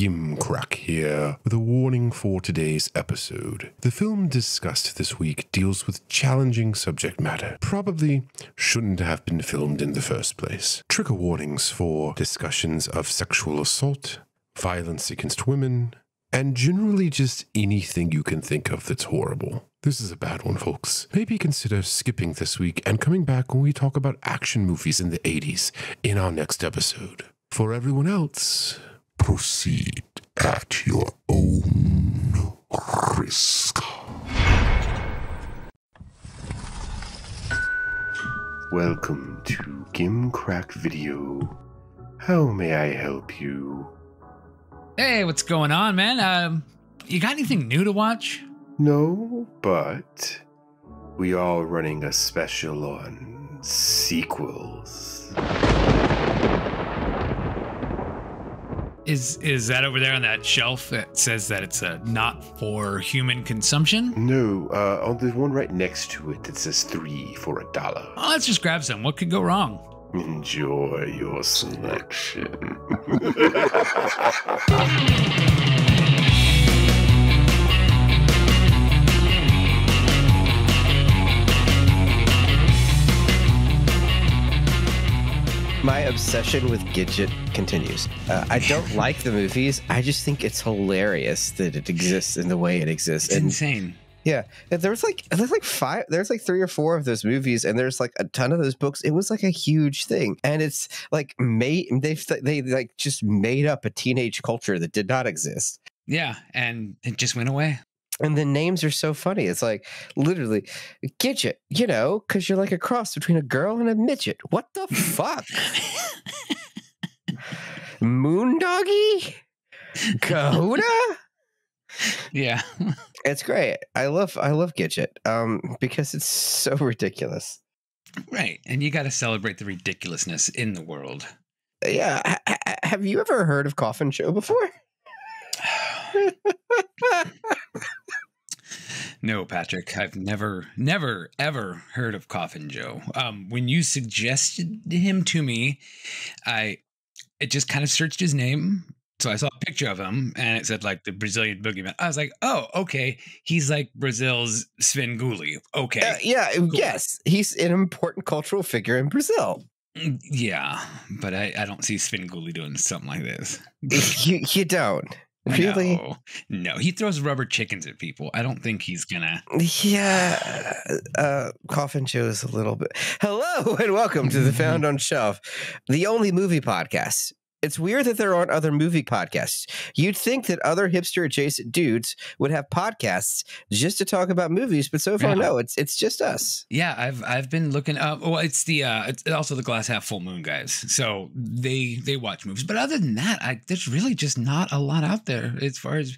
Gimcrack here with a warning for today's episode. The film discussed this week deals with challenging subject matter. Probably shouldn't have been filmed in the first place. Trigger warnings for discussions of sexual assault, violence against women, and generally just anything you can think of that's horrible. This is a bad one, folks. Maybe consider skipping this week and coming back when we talk about action movies in the 80s in our next episode. For everyone else, proceed at your own risk. Welcome to Gimcrack Video. How may I help you? Hey, what's going on, man? You got anything new to watch? No, but we are running a special on sequels. Is that over there on that shelf that says that it's not for human consumption? No, on the one right next to it, it says 3 for $1. Oh, let's just grab some. What could go wrong? Enjoy your selection. My obsession with Gidget continues. I don't like the movies. I just think it's hilarious that it exists in the way it exists. It's insane. Yeah, there's like 3 or 4 of those movies, and there's like a ton of those books. It was like a huge thing, and it's like they like just made up a teenage culture that did not exist. Yeah, and it just went away. And the names are so funny. It's like literally Gidget, you know, because you're like a cross between a girl and a midget. What the fuck? Moondoggy? Coda? Yeah. It's great. I love Gidget because it's so ridiculous. Right. And you got to celebrate the ridiculousness in the world. Yeah. Have you ever heard of Coffin Joe before? No, Patrick, I've never, ever heard of Coffin Joe. When you suggested him to me, it just kind of searched his name. So I saw a picture of him and it said like the Brazilian boogeyman. I was like, oh, okay. He's like Brazil's Svengoolie. Okay. Cool. Yes. He's an important cultural figure in Brazil. Yeah, but I don't see Svengoolie doing something like this. You don't. Really? No, he throws rubber chickens at people. I don't think he's gonna. Yeah. Coffin Joe is a little bit. Hello and welcome to the Found on Shelf, the only movie podcast. It's weird that there aren't other movie podcasts. You'd think that other hipster adjacent dudes would have podcasts just to talk about movies, but so far, no, it's just us. Yeah, I've been looking up. Well, it's also the Glass Half Full Moon guys. So they watch movies, but other than that, there's really just not a lot out there as far as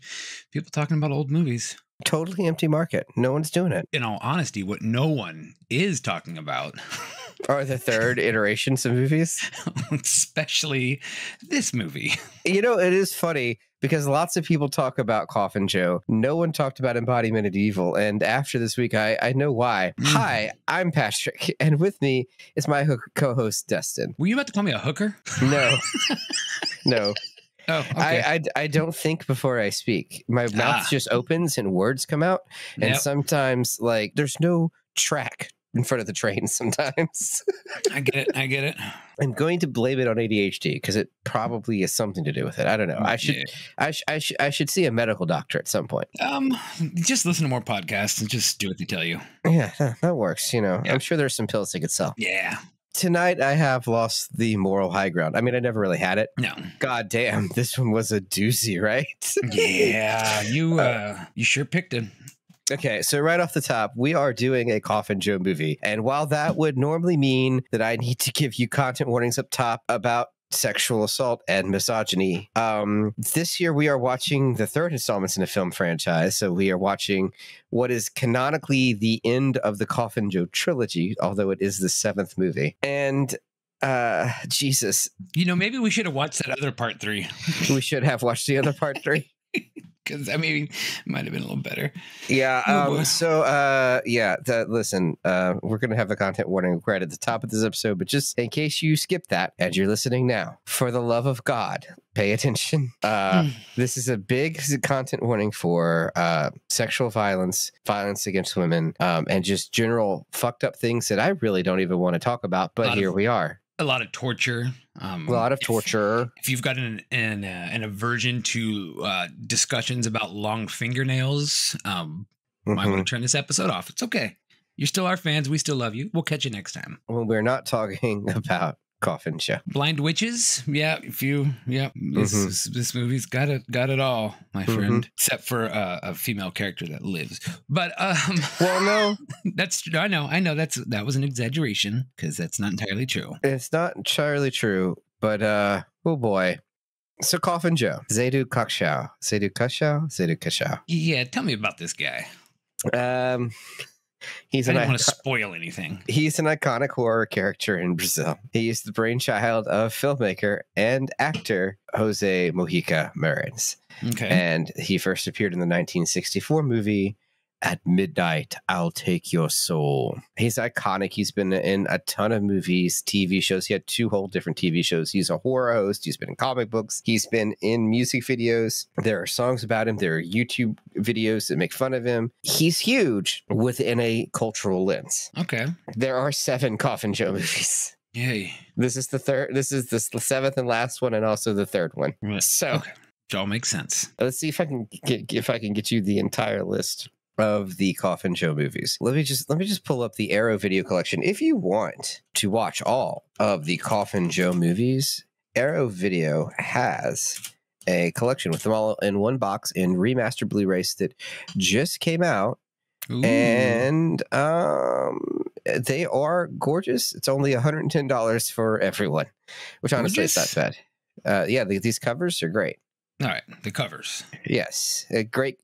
people talking about old movies. Totally empty market. No one's doing it. In all honesty, what no one is talking about are the third iterations of movies, especially this movie. You know, it is funny because lots of people talk about Coffin Joe. No one talked about Embodiment of Evil. And after this week, I know why. Hi, I'm Patrick. And with me is my co-host, Dustin. Were you about to call me a hooker? No. No. Oh, okay. I don't think before I speak. My mouth just opens and words come out. And sometimes, like, there's no track in front of the train sometimes. I get it. I'm going to blame it on ADHD because it probably has something to do with it. I don't know. I should see a medical doctor at some point. Just listen to more podcasts and just do what they tell you. Yeah, that works. You know, I'm sure there's some pills they could sell. Yeah. Tonight, I have lost the moral high ground. I mean, I never really had it. No. God damn, this one was a doozy, right? Yeah, you sure picked it. Okay, so right off the top, we are doing a Coffin Joe movie. And while that would normally mean that I need to give you content warnings up top about sexual assault and misogyny, this year we are watching the third installments in the film franchise. So we are watching what is canonically the end of the Coffin Joe trilogy, although it is the 7th movie. And Jesus. You know, maybe we should have watched that other part 3. We should have watched the other part 3. Because I mean, it might have been a little better. Yeah. Oh, boy. Listen, we're going to have a content warning right at the top of this episode, but just in case you skip that and you're listening now, for the love of God, pay attention. This is a big content warning for sexual violence, violence against women, and just general fucked up things that I really don't even want to talk about, but here we are. A lot of torture. A lot of torture. If you've got an aversion to discussions about long fingernails, might want to turn this episode off. It's okay. You're still our fans. We still love you. We'll catch you next time. Well, we're not talking about Coffin Joe. Blind witches. Yeah. This movie's got it all, my friend, except for a female character that lives. But well, no, I know that was an exaggeration because that's not entirely true. It's not entirely true, but oh boy. So Coffin Joe, Zaidu Kashau. Yeah, tell me about this guy. I don't want to spoil anything. He's an iconic horror character in Brazil. He is the brainchild of filmmaker and actor Jose Mojica Marins. Okay. And he first appeared in the 1964 movie At Midnight, I'll Take Your Soul. He's iconic. He's been in a ton of movies, TV shows. He had 2 whole different TV shows. He's a horror host. He's been in comic books. He's been in music videos. There are songs about him. There are YouTube videos that make fun of him. He's huge within a cultural lens. Okay. There are 7 Coffin Joe movies. Yay. This is the 7th and last one, and also the 3rd one. Right. So okay. It all makes sense. Let's see if I can get you the entire list of the Coffin Joe movies. Let me just pull up the Arrow Video Collection. If you want to watch all of the Coffin Joe movies, Arrow Video has a collection with them all in one box in remastered Blu-rays that just came out. Ooh. And they are gorgeous. It's only $110 for everyone, which honestly is not bad. These covers are great. All right, the covers. Yes, a great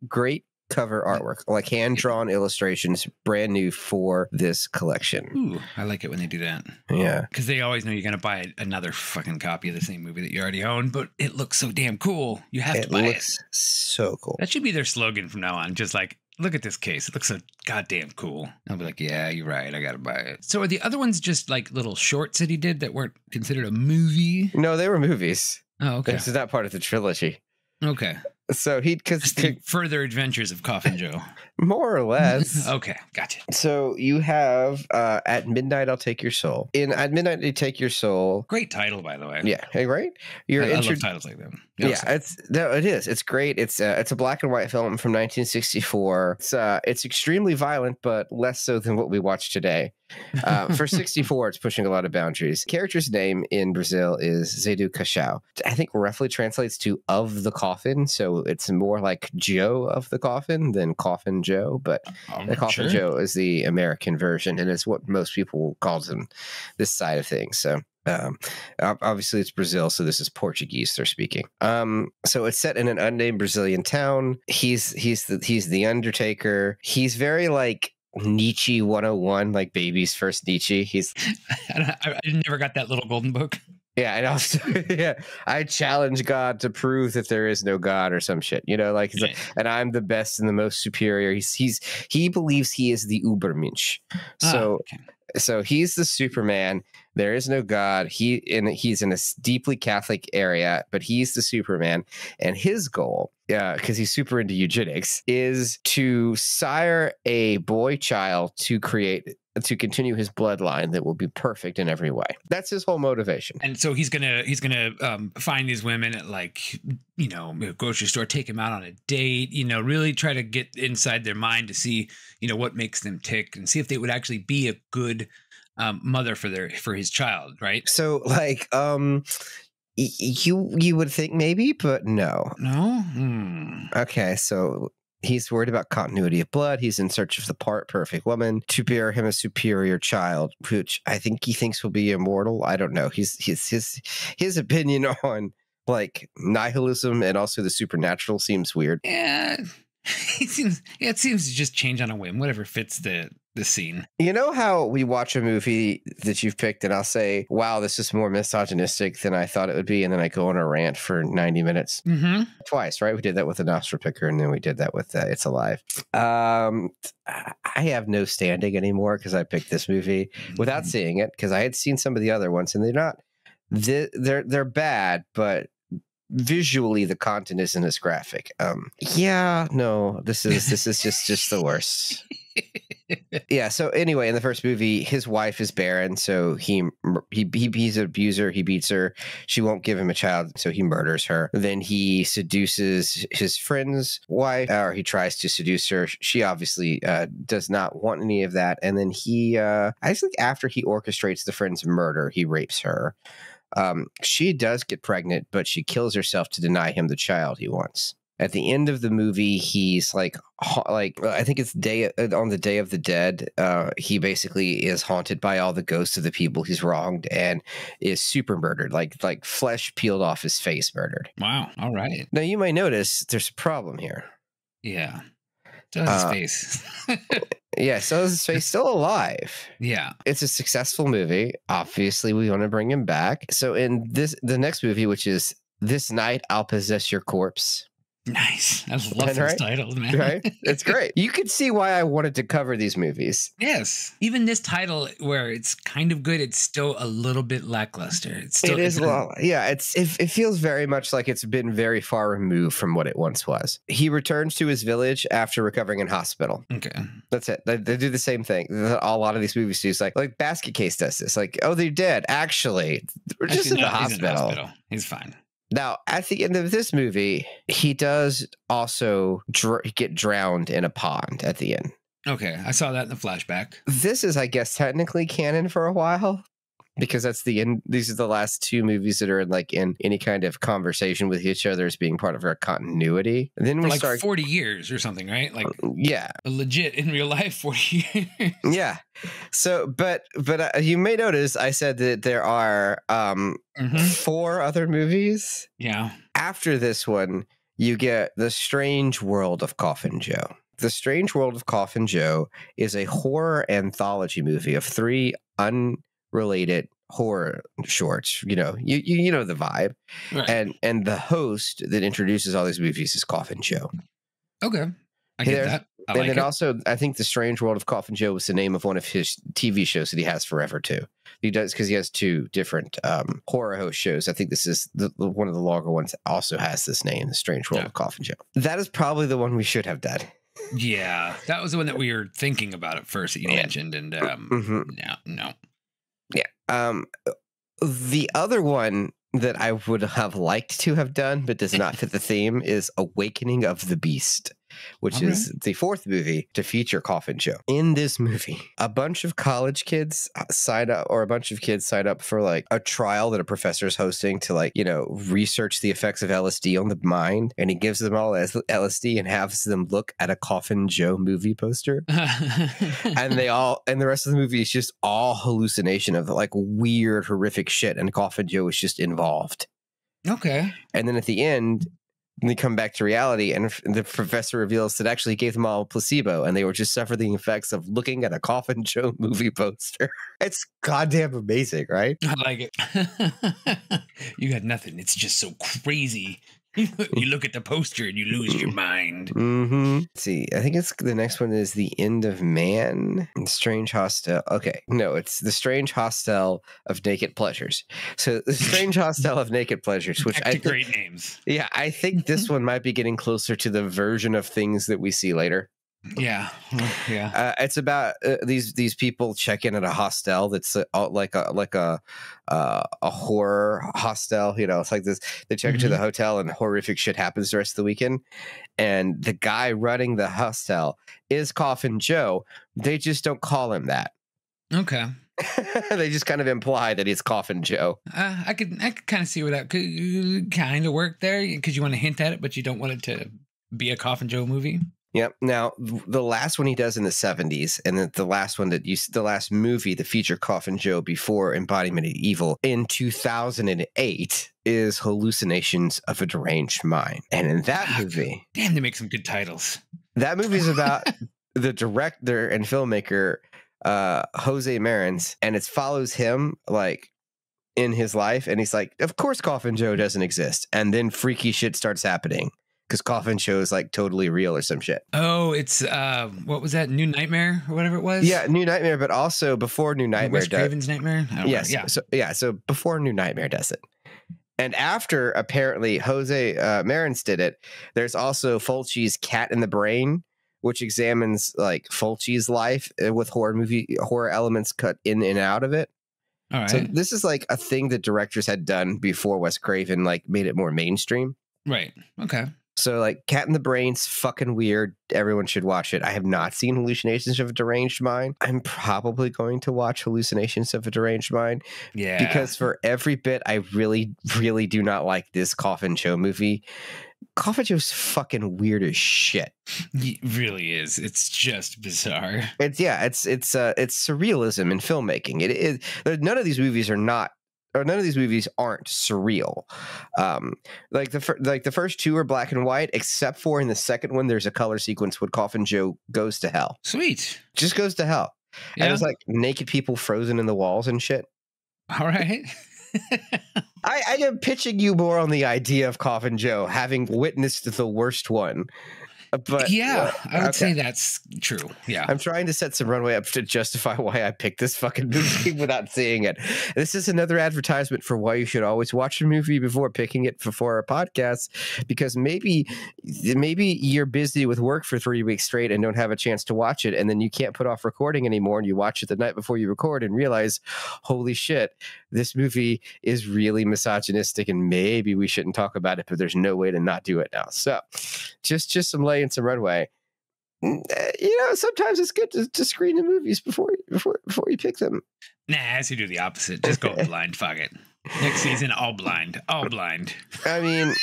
cover artwork, like hand-drawn illustrations, brand new for this collection. Ooh, I like it when they do that. Yeah. Because they always know you're going to buy another fucking copy of the same movie that you already own, but it looks so damn cool. You have to buy it. It looks so cool. That should be their slogan from now on. Just like, look at this case. It looks so goddamn cool. I'll be like, yeah, you're right. I got to buy it. So are the other ones just like little shorts that he did that weren't considered a movie? No, they were movies. Oh, okay. This is not part of the trilogy. Okay. So because the further adventures of Coffin Joe, more or less. Okay, gotcha. So you have At Midnight I'll Take Your Soul. In At Midnight I'll Take Your Soul. Great title, by the way. Yeah, hey, right. I love titles like that. It is. It's great. It's a black and white film from 1964. It's extremely violent, but less so than what we watch today. For 64, it's pushing a lot of boundaries. Character's name in Brazil is Zaidu Kashau. I think roughly translates to of the coffin, so it's more like Joe of the coffin than Coffin Joe, but the Coffin Joe is the American version, and it's what most people call him this side of things. So obviously it's Brazil, so this is Portuguese they're speaking. So it's set in an unnamed Brazilian town. He's the Undertaker. He's very like Nietzsche 101, like baby's first Nietzsche. I never got that little golden book. Yeah, and also, I challenge God to prove that there is no God or some shit, like, and I'm the best and the most superior. He believes he is the Ubermensch. So he's the Superman. There is no God. He's in a deeply Catholic area, but he's the Superman. And his goal, because he's super into eugenics, is to sire a boy child to continue his bloodline that will be perfect in every way. That's his whole motivation. And so he's gonna find these women at like a grocery store, take them out on a date, really try to get inside their mind to see what makes them tick and see if they would actually be a good mother for his child, right? So like you would think maybe, but no. Okay, so he's worried about continuity of blood. He's in search of the perfect woman to bear him a superior child, which I think he thinks will be immortal. I don't know. His opinion on like nihilism and also the supernatural seems weird. Yeah, it seems to just change on a whim, whatever fits the scene. You know how we watch a movie that you've picked and I'll say, wow, this is more misogynistic than I thought it would be. And then I go on a rant for 90 minutes. Mm-hmm. Twice, right? We did that with the Nostra Picker and then we did that with It's Alive. I have no standing anymore because I picked this movie without seeing it because I had seen some of the other ones and they're not, they're bad, but visually the content isn't as graphic. This is just the worst. Yeah, so anyway, in the first movie his wife is barren, so he's an abuser. He beats her. She won't give him a child, so he murders her. Then he seduces his friend's wife, or he tries to seduce her. She obviously does not want any of that, and then he I think after he orchestrates the friend's murder, he rapes her. She does get pregnant, but she kills herself to deny him the child he wants. At the end of the movie, he's like I think it's on the Day of the Dead. He basically is haunted by all the ghosts of the people he's wronged and is super murdered, like flesh peeled off his face, murdered. Wow. All right. Now you might notice there's a problem here. Yeah. So his face. Yeah, so his face still alive. Yeah. It's a successful movie. Obviously, we want to bring him back. So in the next movie, which is This Night I'll Possess Your Corpse. Nice. I love those titles, man. Right? It's great. You can see why I wanted to cover these movies. Yes. Even this title, where it's kind of good, it's still a little bit lackluster. It feels very much like it's been very far removed from what it once was. He returns to his village after recovering in hospital. Okay. That's it. They do the same thing. A lot of these movies do. It's like Basket Case does this. Like, oh, they're dead. Actually, we're just in the hospital. He's fine. Now, at the end of this movie, he does also get drowned in a pond at the end. Okay, I saw that in the flashback. This is, I guess, technically canon for a while because that's the end. These are the last two movies that are in any kind of conversation with each other as being part of our continuity. And then for 40 years or something, right? Like, yeah, legit in real life, 40 years. Yeah. So, but you may notice I said that there are 4 other movies. Yeah. After this one, you get The Strange World of Coffin Joe. The Strange World of Coffin Joe is a horror anthology movie of 3 unrelated horror shorts. You know the vibe. Right. And the host that introduces all these movies is Coffin Joe. Okay. I get that. Also, I think The Strange World of Coffin Joe was the name of one of his TV shows that he has forever too. He does because he has 2 different horror host shows. I think this is one of the longer ones that also has this name, The Strange World of Coffin Joe. That is probably the one we should have done. Yeah, that was the one that we were thinking about at first that you mentioned, and no. Yeah. The other one that I would have liked to have done but does not fit the theme is Awakening of the Beast, which is the 4th movie to feature Coffin Joe. In this movie, a bunch of college kids sign up for like a trial that a professor is hosting to research the effects of LSD on the mind, and he gives them all LSD and has them look at a Coffin Joe movie poster. and the rest of the movie is just all hallucination of like weird horrific shit, and Coffin Joe is just involved. Okay. And then at the end, they come back to reality, and the professor reveals that actually gave them all a placebo, and they were just suffering the effects of looking at a Coffin Joe movie poster. It's goddamn amazing, right? I like it. You got nothing. It's just so crazy. You look at the poster and you lose your mind. Mm-hmm. Let's see, I think the next one is The End of Man. Strange Hostel. Okay, no, it's The Strange Hostel of Naked Pleasures. So The Strange Hostel of Naked Pleasures, which I think, great names. Yeah, I think this one might be getting closer to the version of things that we see later. Yeah. It's about these people check in at a hostel that's like a horror hostel. It's like this. They check into the hotel and horrific shit happens the rest of the weekend. And the guy running the hostel is Coffin Joe. They just don't call him that. Okay. They just kind of imply that he's Coffin Joe. I could kind of see where that could kind of work there because you want to hint at it, but you don't want it to be a Coffin Joe movie. Yep. Now, the last one he does in the 70s, and the last one the last movie that featured Coffin Joe before Embodiment of Evil in 2008 is Hallucinations of a Deranged Mind. And in that movie... Damn, they make some good titles. That movie's about the director and filmmaker Jose Marins, and it follows him like in his life, and he's like, of course Coffin Joe doesn't exist, and then freaky shit starts happening because Coffin Joe is like totally real or some shit. Oh, it's what was that, New Nightmare or whatever it was? Yeah, New Nightmare, but also before New Nightmare. Wes Craven's Nightmare. Yes, yeah. So before New Nightmare does it, and after apparently Jose Marins did it, there's also Fulci's Cat in the Brain, which examines like Fulci's life with horror elements cut in and out of it. All right. So this is like a thing that directors had done before Wes Craven like made it more mainstream. Right. Okay. So like Cat in the Brain's fucking weird. Everyone should watch it. I have not seen Hallucinations of a Deranged Mind. I'm probably going to watch Hallucinations of a Deranged Mind. Yeah. Because for every bit I really, really do not like this Coffin Joe movie. Coffin Joe's fucking weird as shit. It really is. It's just bizarre. It's surrealism in filmmaking. It is. None of these movies aren't surreal. Like the first two are black and white, except for in the second one, there's a color sequence when Coffin Joe goes to hell. Sweet. Just goes to hell. Yeah. And it's like naked people frozen in the walls and shit. All right. I am pitching you more on the idea of Coffin Joe, having witnessed the worst one. But yeah, I would say that's true. Yeah. I'm trying to set some runway up to justify why I picked this fucking movie without seeing it. This is another advertisement for why you should always watch a movie before picking it for a podcast, because maybe you're busy with work for 3 weeks straight and don't have a chance to watch it, and then you can't put off recording anymore, and you watch it the night before you record and realize, holy shit, this movie is really misogynistic and maybe we shouldn't talk about it, but there's no way to not do it now. So just some lay and some runway. Sometimes it's good to screen the movies before you pick them. Nah, I should do the opposite. Just go blind. Fuck it. Next season, all blind. I mean,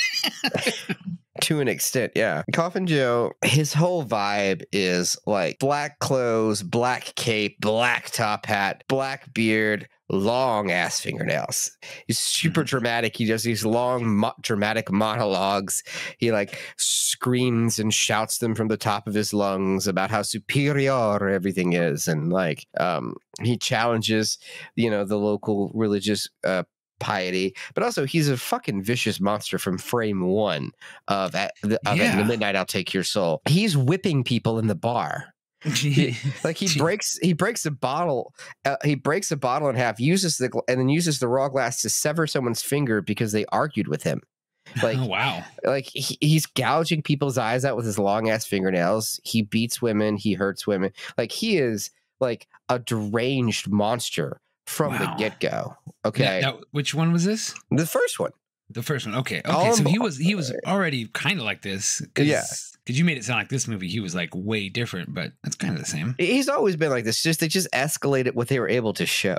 to an extent, yeah. Coffin Joe, his whole vibe is like black clothes, black cape, black top hat, black beard, long ass fingernails. He's super dramatic. He does these long dramatic monologues. He like screams and shouts them from the top of his lungs about how superior everything is, and like he challenges the local religious piety, but also he's a fucking vicious monster from frame one of At the Midnight I'll Take Your Soul. He's whipping people in the bar. He breaks a bottle. He breaks a bottle in half, uses the raw glass to sever someone's finger because they argued with him. Like, oh, wow. Like he's gouging people's eyes out with his long ass fingernails. He beats women. He hurts women. Like he is like a deranged monster from the get go. Okay, now, which one was this? The first one. The first one. Okay. So he was already kind of like this. Yeah. Because you made it sound like this movie, he was like way different, but that's kind of the same. He's always been like this. They just escalated what they were able to show.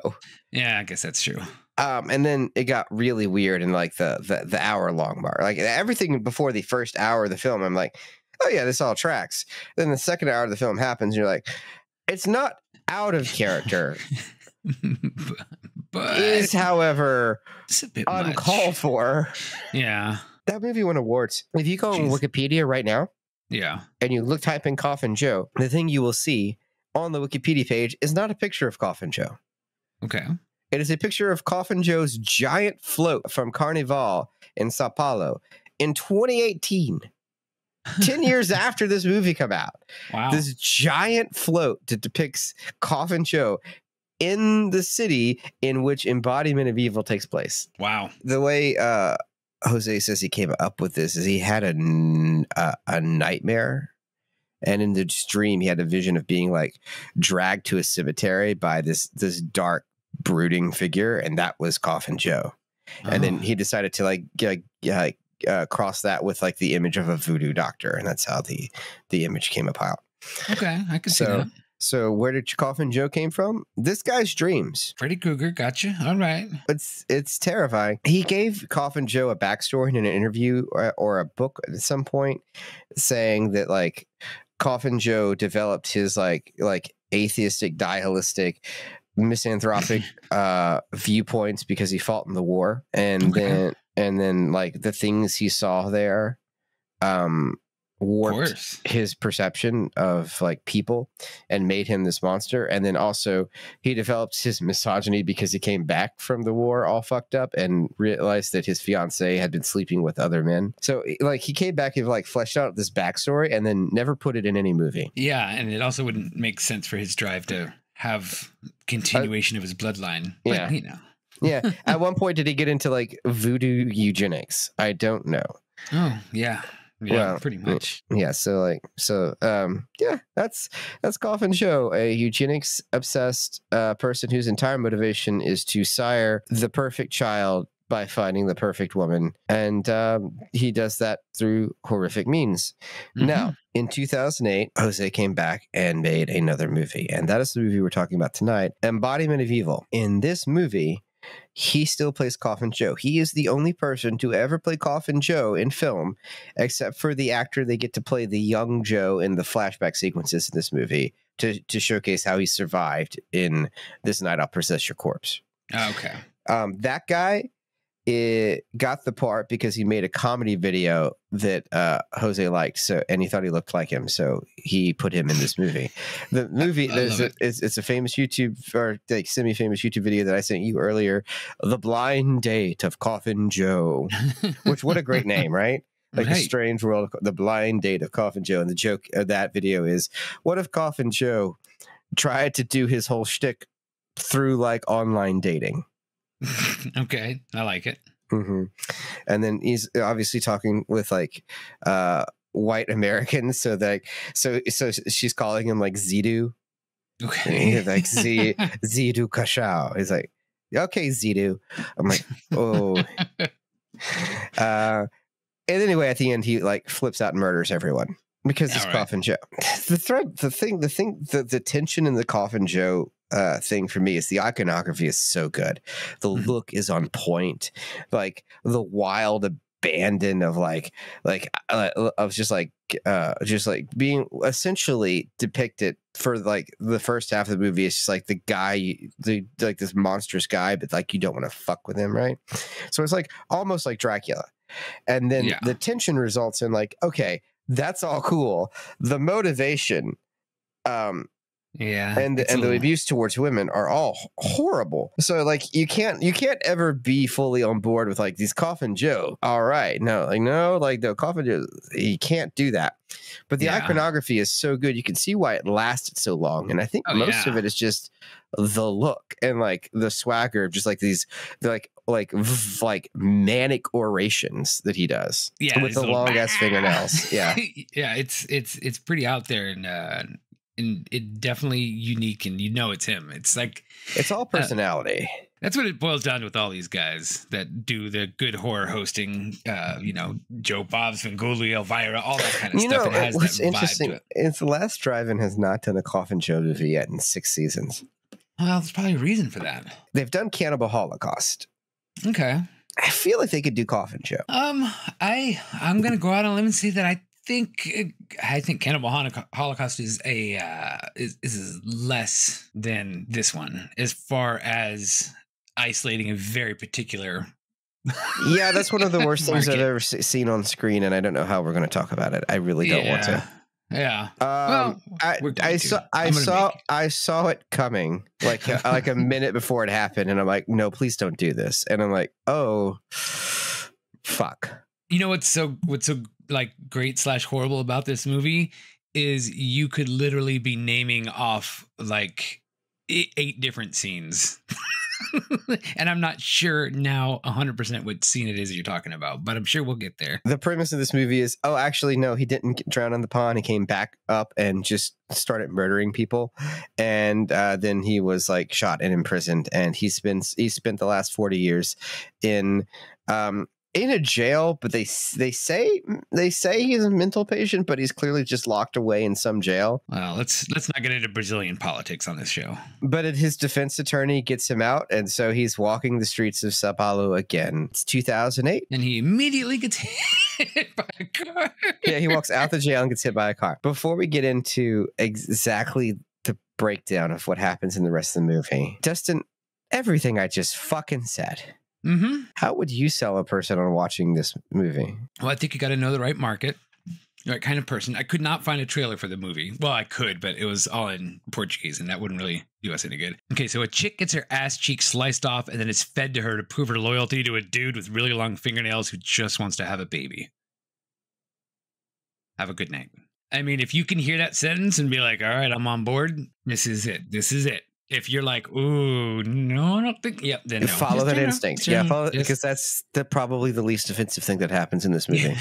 Yeah, I guess that's true. And then it got really weird in like the hour long mark. Like everything before the first hour of the film, I'm like, oh yeah, this all tracks. Then the second hour of the film happens, and you're like, it's not out of character. but is, however, it's a bit uncalled for. Yeah. That movie won awards. If you go on Wikipedia right now, yeah, and you type in Coffin Joe, the thing you will see on the Wikipedia page is not a picture of Coffin Joe. Okay. It is a picture of Coffin Joe's giant float from Carnival in Sao Paulo in 2018. 10 years after this movie come out. Wow. This giant float that depicts Coffin Joe in the city in which Embodiment of Evil takes place. Wow. The way Jose says he came up with this is he had a nightmare, and in the dream he had a vision of being like dragged to a cemetery by this dark brooding figure, and that was Coffin Joe. And then he decided to cross that with like the image of a voodoo doctor, and that's how the image came about. Okay, I can see that. So where did Coffin Joe came from? This guy's dreams. Freddy Krueger, gotcha. All right. It's terrifying. He gave Coffin Joe a backstory in an interview or a book at some point, saying that like Coffin Joe developed his like atheistic, nihilistic, misanthropic viewpoints because he fought in the war, and then like the things he saw there warped his perception of like people and made him this monster. And then also he developed his misogyny because he came back from the war all fucked up and realized that his fiance had been sleeping with other men. So like he came back and like fleshed out this backstory and then never put it in any movie. Yeah, and it also wouldn't make sense for his drive to have continuation of his bloodline. But, yeah. you know. Yeah. At one point, did he get into like voodoo eugenics? I don't know. Oh, yeah. Yeah, well, pretty much. Yeah. So yeah, that's Coffin Joe, a eugenics obsessed person whose entire motivation is to sire the perfect child by finding the perfect woman. And he does that through horrific means. Mm-hmm. Now, in 2008, Jose came back and made another movie. And that is the movie we're talking about tonight, Embodiment of Evil. In this movie, he still plays Coffin Joe. He is the only person to ever play Coffin Joe in film, except for the actor they get to play the young Joe in the flashback sequences in this movie to showcase how he survived in This Night I'll Possess Your Corpse. Okay. That guy got the part because he made a comedy video that Jose liked, and he thought he looked like him, so he put him in this movie. The movie it's a famous YouTube or like semi-famous YouTube video that I sent you earlier, The Blind Date of Coffin Joe, which what a great name, right? Like right. A strange world, The Blind Date of Coffin Joe. And the joke of that video is, what if Coffin Joe tried to do his whole shtick through like online dating? Okay, I like it. Mm-hmm. And then he's obviously talking with like white Americans, so she's calling him like Zidu. Okay, he's like Zidu Kashao. He's like, okay, Zidu. I'm like, oh. And anyway, at the end, he like flips out and murders everyone because it's Coffin Joe. The tension in the Coffin Joe thing for me is the iconography is so good. The look is on point. Like the wild abandon of of just being essentially depicted for like the first half of the movie. It's just like the guy, like this monstrous guy, but like you don't want to fuck with him, right? So it's like almost like Dracula. And then the tension results in like, okay, that's all cool. The motivation, and the abuse towards women are all horrible. So like you can't ever be fully on board with like these Coffin Joe. All right, the Coffin Joe, you can't do that. But the iconography is so good, you can see why it lasted so long. And I think most of it is just the look and like the swagger of just like these like manic orations that he does. Yeah, with the long ass fingernails. Yeah, yeah, it's pretty out there and it definitely unique, and it's him. It's like it's all personality. That's what it boils down to with all these guys that do the good horror hosting. Joe Bob, Svengoolie, Elvira, all that kind of stuff. It has what's that interesting vibe to it. is The Last Drive-In has not done a Coffin Joe movie yet in 6 seasons. Well, there's probably a reason for that. They've done Cannibal Holocaust. Okay, I feel like they could do Coffin Joe. I'm gonna go out on a limb and say that I think Cannibal Holocaust is is less than this one as far as isolating a very particular. Yeah, that's one of the worst things I've ever seen on screen, and I don't know how we're going to talk about it. I really don't want to. Yeah. I saw it coming like a minute before it happened, and I'm like, no, please don't do this. And I'm like, oh, fuck. You know what's so like great / horrible about this movie is you could literally be naming off like 8 different scenes. And I'm not sure now 100% what scene it is that you're talking about, but I'm sure we'll get there. The premise of this movie is, actually, no, he didn't drown in the pond. He came back up and just started murdering people. And then he was like shot and imprisoned. And he spent the last 40 years in a jail, but they say he's a mental patient, but he's clearly just locked away in some jail. Well, let's not get into Brazilian politics on this show. But his defense attorney gets him out, and so he's walking the streets of Sao Paulo again. It's 2008, and he immediately gets hit by a car. Yeah, he walks out the jail and gets hit by a car. Before we get into exactly the breakdown of what happens in the rest of the movie, Dustin, everything I just fucking said. Mm-hmm. How would you sell a person on watching this movie? Well, I think you got to know the right market. right kind of person. I could not find a trailer for the movie. Well, I could, but it was all in Portuguese, and that wouldn't really do us any good. Okay, so a chick gets her ass cheek sliced off, and then it's fed to her to prove her loyalty to a dude with really long fingernails who just wants to have a baby. Have a good night. I mean, if you can hear that sentence and be like, all right, I'm on board, this is it. This is it. If you're like, ooh, no, I don't think, yep, then no. Follow that instinct. Yeah, follow, because that's probably the least offensive thing that happens in this movie.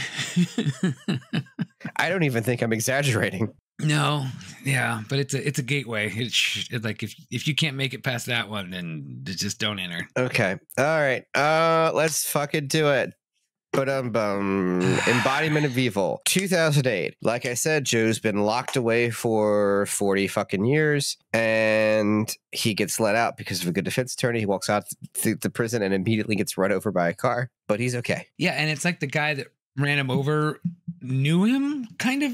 I don't even think I'm exaggerating. No, yeah, but it's a gateway. It's like if you can't make it past that one, then just don't enter. Okay, all right, let's fucking do it. Embodiment of Evil, 2008. Like I said, Joe's been locked away for 40 fucking years, and he gets let out because of a good defense attorney. He walks out the prison and immediately gets run over by a car, but he's okay. Yeah, and it's like the guy that ran him over knew him, kind of.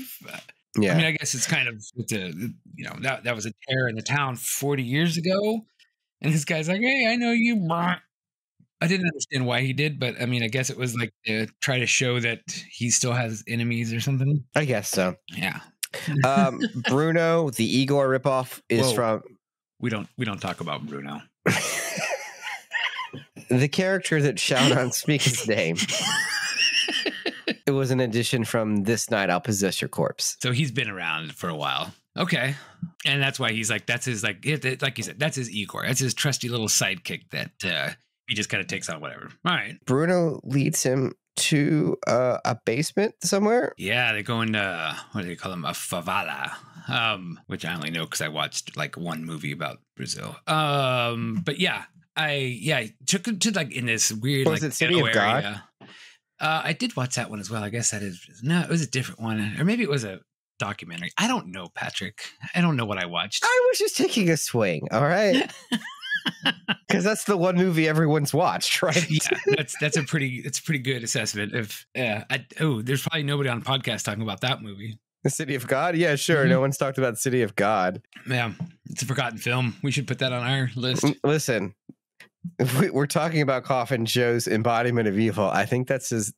Yeah, I mean, I guess it's kind of that was a terror in the town 40 years ago, and this guy's like, hey, I know you. I didn't understand why he did, but I mean, I guess it was like to try to show that he still has enemies or something. I guess so. Yeah. Bruno, the Igor ripoff, is from. We don't talk about Bruno. The character that Shauron speaks his name. It was an addition from This Night I'll Possess Your Corpse. So he's been around for a while. Okay. And that's why he's like, that's his, like you said, that's his Igor. That's his trusty little sidekick that he just kind of takes on whatever. All right. Bruno leads him to a basement somewhere. Yeah, they go into, what do they call them? A favela, which I only know because I watched like one movie about Brazil. But yeah, I took him to like in this weird Was like it City of God? area. I did watch that one as well. I guess it was a different one, or maybe it was a documentary. I don't know, Patrick. I don't know what I watched. I was just taking a swing. All right. Because that's the one movie everyone's watched, right? Yeah, that's a pretty good assessment. There's probably nobody on podcast talking about that movie. The City of God? Yeah, sure. Mm-hmm. No one's talked about City of God. Yeah, it's a forgotten film. We should put that on our list. Listen, we're talking about Coffin Joe's Embodiment of Evil. I think that's as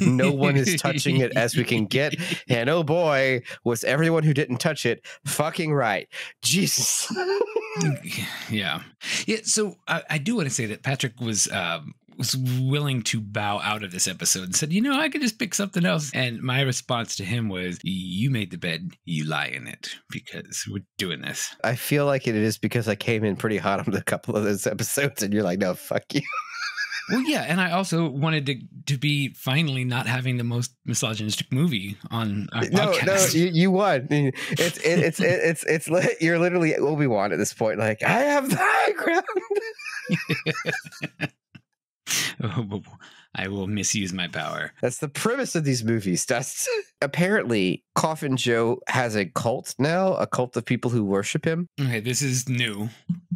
no one is touching it as we can get. And oh boy, was everyone who didn't touch it fucking right. Jesus. Yeah. So I do want to say that Patrick was willing to bow out of this episode and said, I could just pick something else. And my response to him was, you made the bed, you lie in it, because we're doing this. I feel like it is because I came in pretty hot on a couple of those episodes and you're like, no, fuck you. Well, yeah, and I also wanted to be finally not having the most misogynistic movie on our podcast. No, you won. It's you're literally Obi-Wan at this point. Like, I have the high ground. Oh, I will misuse my power. That's the premise of these movies. That's apparently Coffin Joe has a cult now, a cult of people who worship him. Okay, this is new.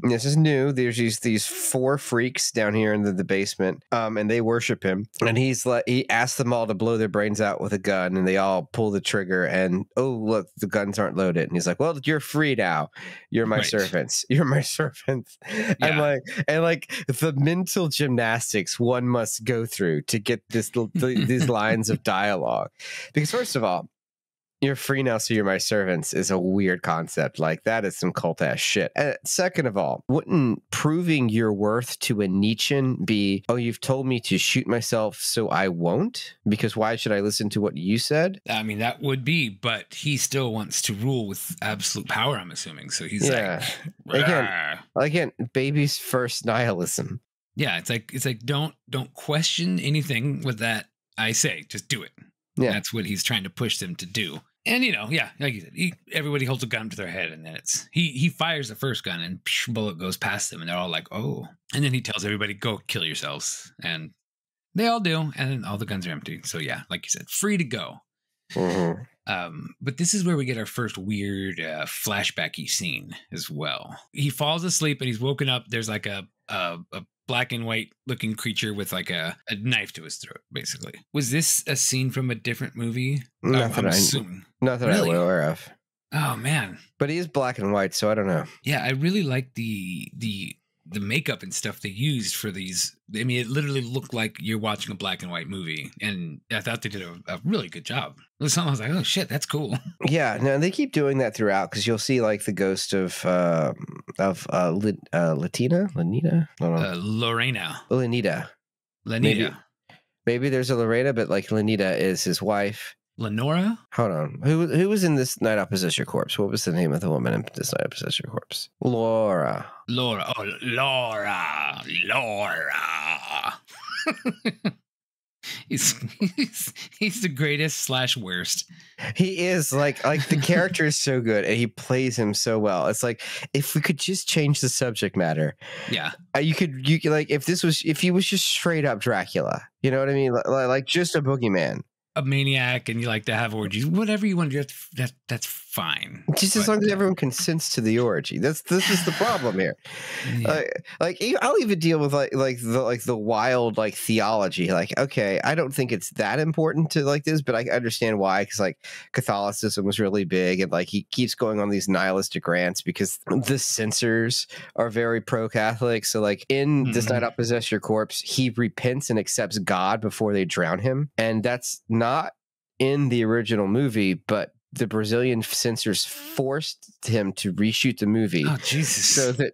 There's these 4 freaks down here in the basement, and they worship him. And he asks them all to blow their brains out with a gun, and they all pull the trigger. And oh, look, the guns aren't loaded. And he's like, "Well, you're free now. You're my servants. You're my servants." Yeah. And the mental gymnastics one must go through to get these lines of dialogue, because first of all, you're free now, so you're my servants is a weird concept. Like, that is some cult ass shit. And second of all, wouldn't proving your worth to a Nietzschean be, oh, you've told me to shoot myself, so I won't? Because why should I listen to what you said? I mean, that would be, but he still wants to rule with absolute power, I'm assuming. So he's again, baby's first nihilism. Yeah, it's like don't question anything with that I say. Just do it. Yeah, that's what he's trying to push them to do. And like you said, everybody holds a gun to their head, and then he fires the first gun, and bullet goes past them, and they're all like, "Oh!" And then he tells everybody, "Go kill yourselves," and they all do, and then all the guns are empty. So yeah, like you said, free to go. Mm-hmm. But this is where we get our first weird flashbacky scene as well. He falls asleep, and he's woken up. There's like a black and white looking creature with like a knife to his throat, basically. Was this a scene from a different movie? Not that I'm aware of. Oh man. But he is black and white, so I don't know. Yeah, I really like the the makeup and stuff they used for these. I mean, it literally looked like you're watching a black and white movie, and I thought they did a really good job. It was something I was like, oh shit, that's cool. Yeah, no, they keep doing that throughout because you'll see like the ghost of Latina, Lanita, Lorena. Lanita. Maybe there's a Lorena, but like Lanita is his wife. Lenora? Hold on. Who was in This Night I'll Possess Your Corpse? What was the name of the woman in This Night I'll Possess Your Corpse? Laura. Laura. He's the greatest / worst. He is like the character is so good and he plays him so well. It's like if we could just change the subject matter. Yeah. You could like if he was just straight up Dracula. You know what I mean? Like just a boogeyman. A maniac, and you like to have orgies, whatever you want to do, that's fine. Just as long as everyone consents to the orgy. This is the problem here. Yeah. I'll even deal with like the wild like theology. Like, okay, I don't think it's that important to like this, but I understand why, because like Catholicism was really big, and like he keeps going on these nihilistic rants because the censors are very pro-Catholic. So like in This Night I'll Possess Your Corpse, he repents and accepts God before they drown him, and that's not in the original movie, but the Brazilian censors forced him to reshoot the movie so that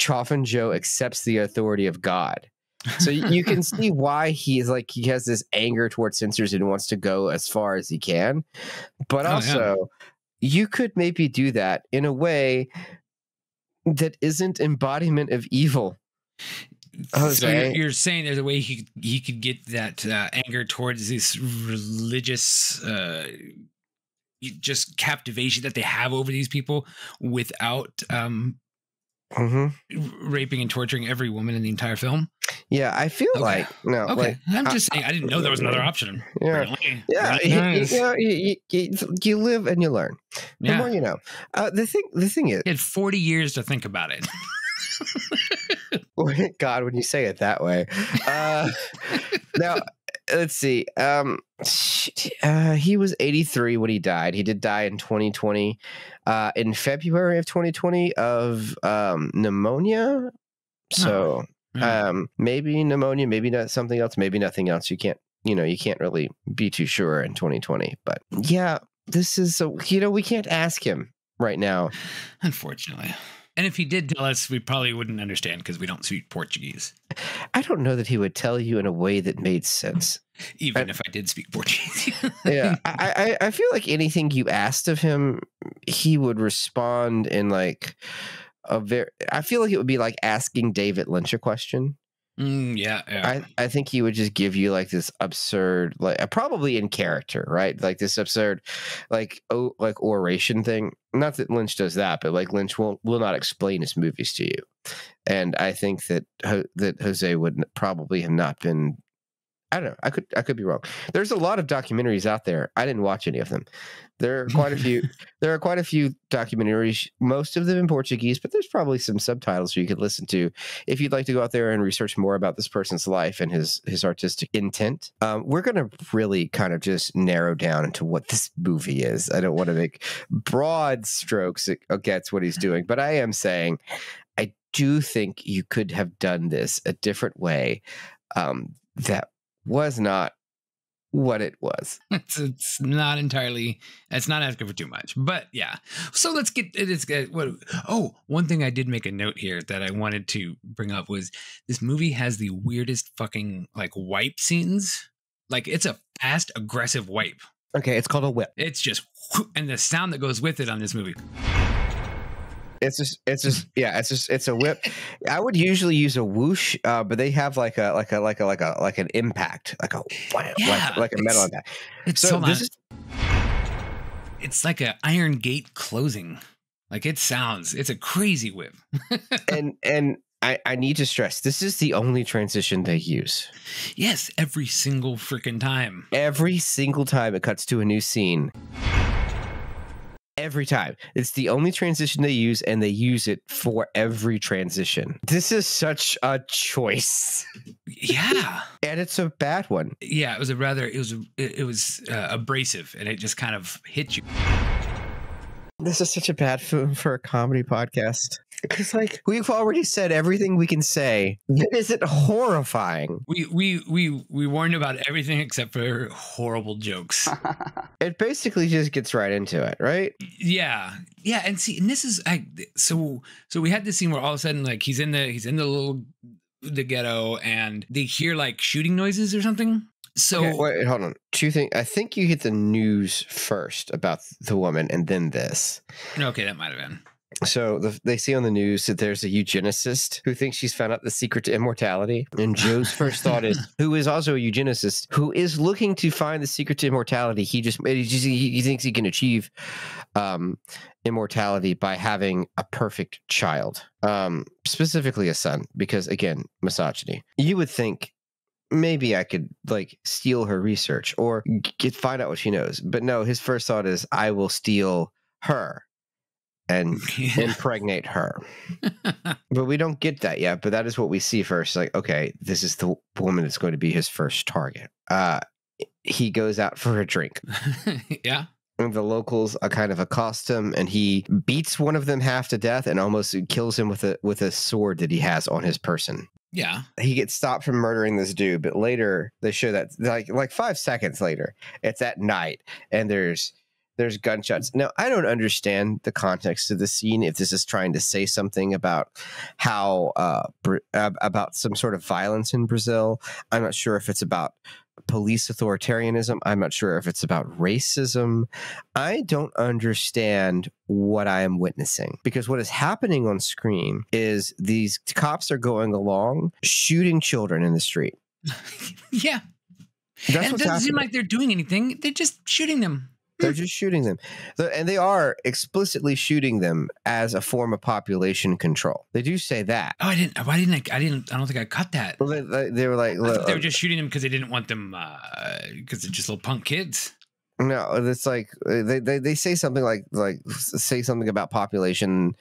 Coffin Joe accepts the authority of God. So you can see why he has this anger towards censors and wants to go as far as he can. But also, you could maybe do that in a way that isn't embodiment of evil. So you're saying there's a way he could get that anger towards this religious just captivation that they have over these people without raping and torturing every woman in the entire film? Yeah, I feel like no. Okay. Like, I'm just saying I didn't know there was another option. Yeah, you live and you learn. The more you know. The thing is, he had 40 years to think about it. God, when you say it that way. Now, let's see. He was 83 when he died. He did die in 2020, in February of 2020 of pneumonia. So maybe pneumonia, maybe not something else, maybe nothing else. You can't really be too sure in 2020. But yeah, this is we can't ask him right now, unfortunately. And if he did tell us, we probably wouldn't understand because we don't speak Portuguese. I don't know that he would tell you in a way that made sense. Even if I did speak Portuguese. Yeah. I feel like anything you asked of him, he would respond in like I feel like it would be like asking David Lynch a question. Yeah. I think he would just give you like this absurd, like probably in character, right? Like this absurd, like oration thing. Not that Lynch does that, but like Lynch will not explain his movies to you. And I think that Jose would probably have not been. I don't know. I could be wrong. There's a lot of documentaries out there. I didn't watch any of them. There are quite a few. There are quite a few documentaries, most of them in Portuguese, but there's probably some subtitles you could listen to if you'd like to go out there and research more about this person's life and his artistic intent. We're going to really kind of just narrow down into what this movie is. I don't want to make broad strokes against what he's doing, but I am saying I do think you could have done this a different way. That was not what it was. It's not entirely. It's not asking for too much, but yeah. So let's get it. One thing I did make a note here that I wanted to bring up was this movie has the weirdest fucking like wipe scenes. Like it's a fast, aggressive wipe. Okay, it's called a whip. It's just and the sound that goes with it on this movie. It's a whip. I would usually use a whoosh, but they have like an impact, like a metal impact. It's like an iron gate closing. Like it's a crazy whip. and I need to stress, this is the only transition they use. Yes, every single freaking time. Every single time it cuts to a new scene. Every time. It's the only transition they use, and they use it for every transition. This is such a choice. Yeah. And it's a bad one. Yeah, it was abrasive, and it just kind of hit you. This is such a bad film for a comedy podcast. Because, like, we've already said everything we can say. Is it horrifying? We warned about everything except for horrible jokes. It basically just gets right into it, right? Yeah, and see, and this is so we had this scene where all of a sudden, like, he's in the ghetto, and they hear like shooting noises or something. So okay, wait, hold on. Two things. I think you hit the news first about the woman, and then this. Okay, that might have been. So they see on the news that there's a eugenicist who thinks she's found out the secret to immortality. And Joe's first thought is, who is also a eugenicist, who is looking to find the secret to immortality. He thinks he can achieve immortality by having a perfect child, specifically a son, because, again, misogyny. You would think maybe I could, like, steal her research or find out what she knows. But no, his first thought is, I will steal her and impregnate her. But we don't get that yet. But that is what we see first. Like, okay, this is the woman that's going to be his first target. He goes out for a drink. Yeah. And the locals are kind of accost him, and he beats one of them half to death and almost kills him with a sword that he has on his person. Yeah. He gets stopped from murdering this dude, but later they show that like 5 seconds later, it's at night, and there's gunshots. Now, I don't understand the context of the scene, if this is trying to say something about how about some sort of violence in Brazil. I'm not sure if it's about police authoritarianism. I'm not sure if it's about racism. I don't understand what I am witnessing, because what is happening on screen is these cops are going along shooting children in the street. Yeah. That's and it doesn't seem like they're doing anything. They're just shooting them. They're just shooting them. And they are explicitly shooting them as a form of population control. They do say that. Oh, I don't think I caught that. Well, they were like, I thought they were just shooting them because they didn't want them, because they're just little punk kids. No, it's like they say something like say something about population.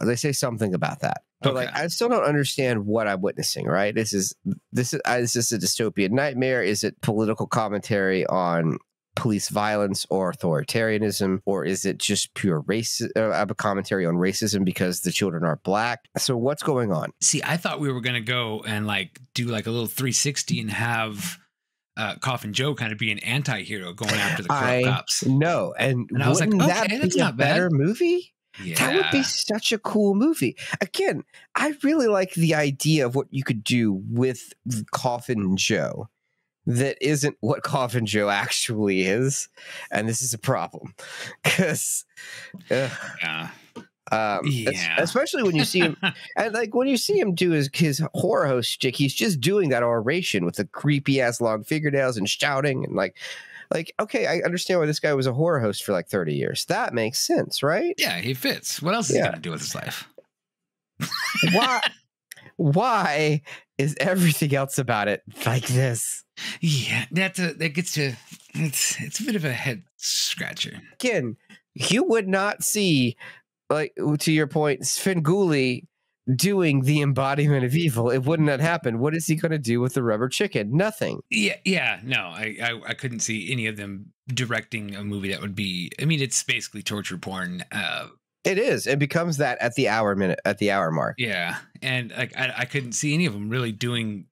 They say something about that. But Okay. like, I still don't understand what I'm witnessing. Right? This is a dystopian nightmare. Is it political commentary on police violence or authoritarianism, or is it just pure race, a commentary on racism because the children are black? So what's going on? See, I thought we were going to go and like do like a little 360 and have Coffin Joe kind of be an anti-hero going after the corrupt cops. No, and I was like, okay, that that's be not a better bad. movie? Yeah. That would be such a cool movie. Again, I really like the idea of what you could do with Coffin Joe that isn't what Coffin Joe actually is, and this is a problem because, especially when you see him, and like when you see him do his horror host stick, he's just doing that oration with the creepy ass long fingernails and shouting and like, okay, I understand why this guy was a horror host for like 30 years. That makes sense, right? Yeah, he fits. What else is he gonna do with his life? Why is everything else about it like this? Yeah, that gets to it's a bit of a head scratcher. Again, you would not see, like, to your point, Svengoolie doing the embodiment of evil. It wouldn't have happened. What is he going to do with the rubber chicken? Nothing. Yeah. No, I couldn't see any of them directing a movie that would be. I mean, it's basically torture porn. It is. It becomes that at the hour mark. Yeah, and like I couldn't see any of them really doing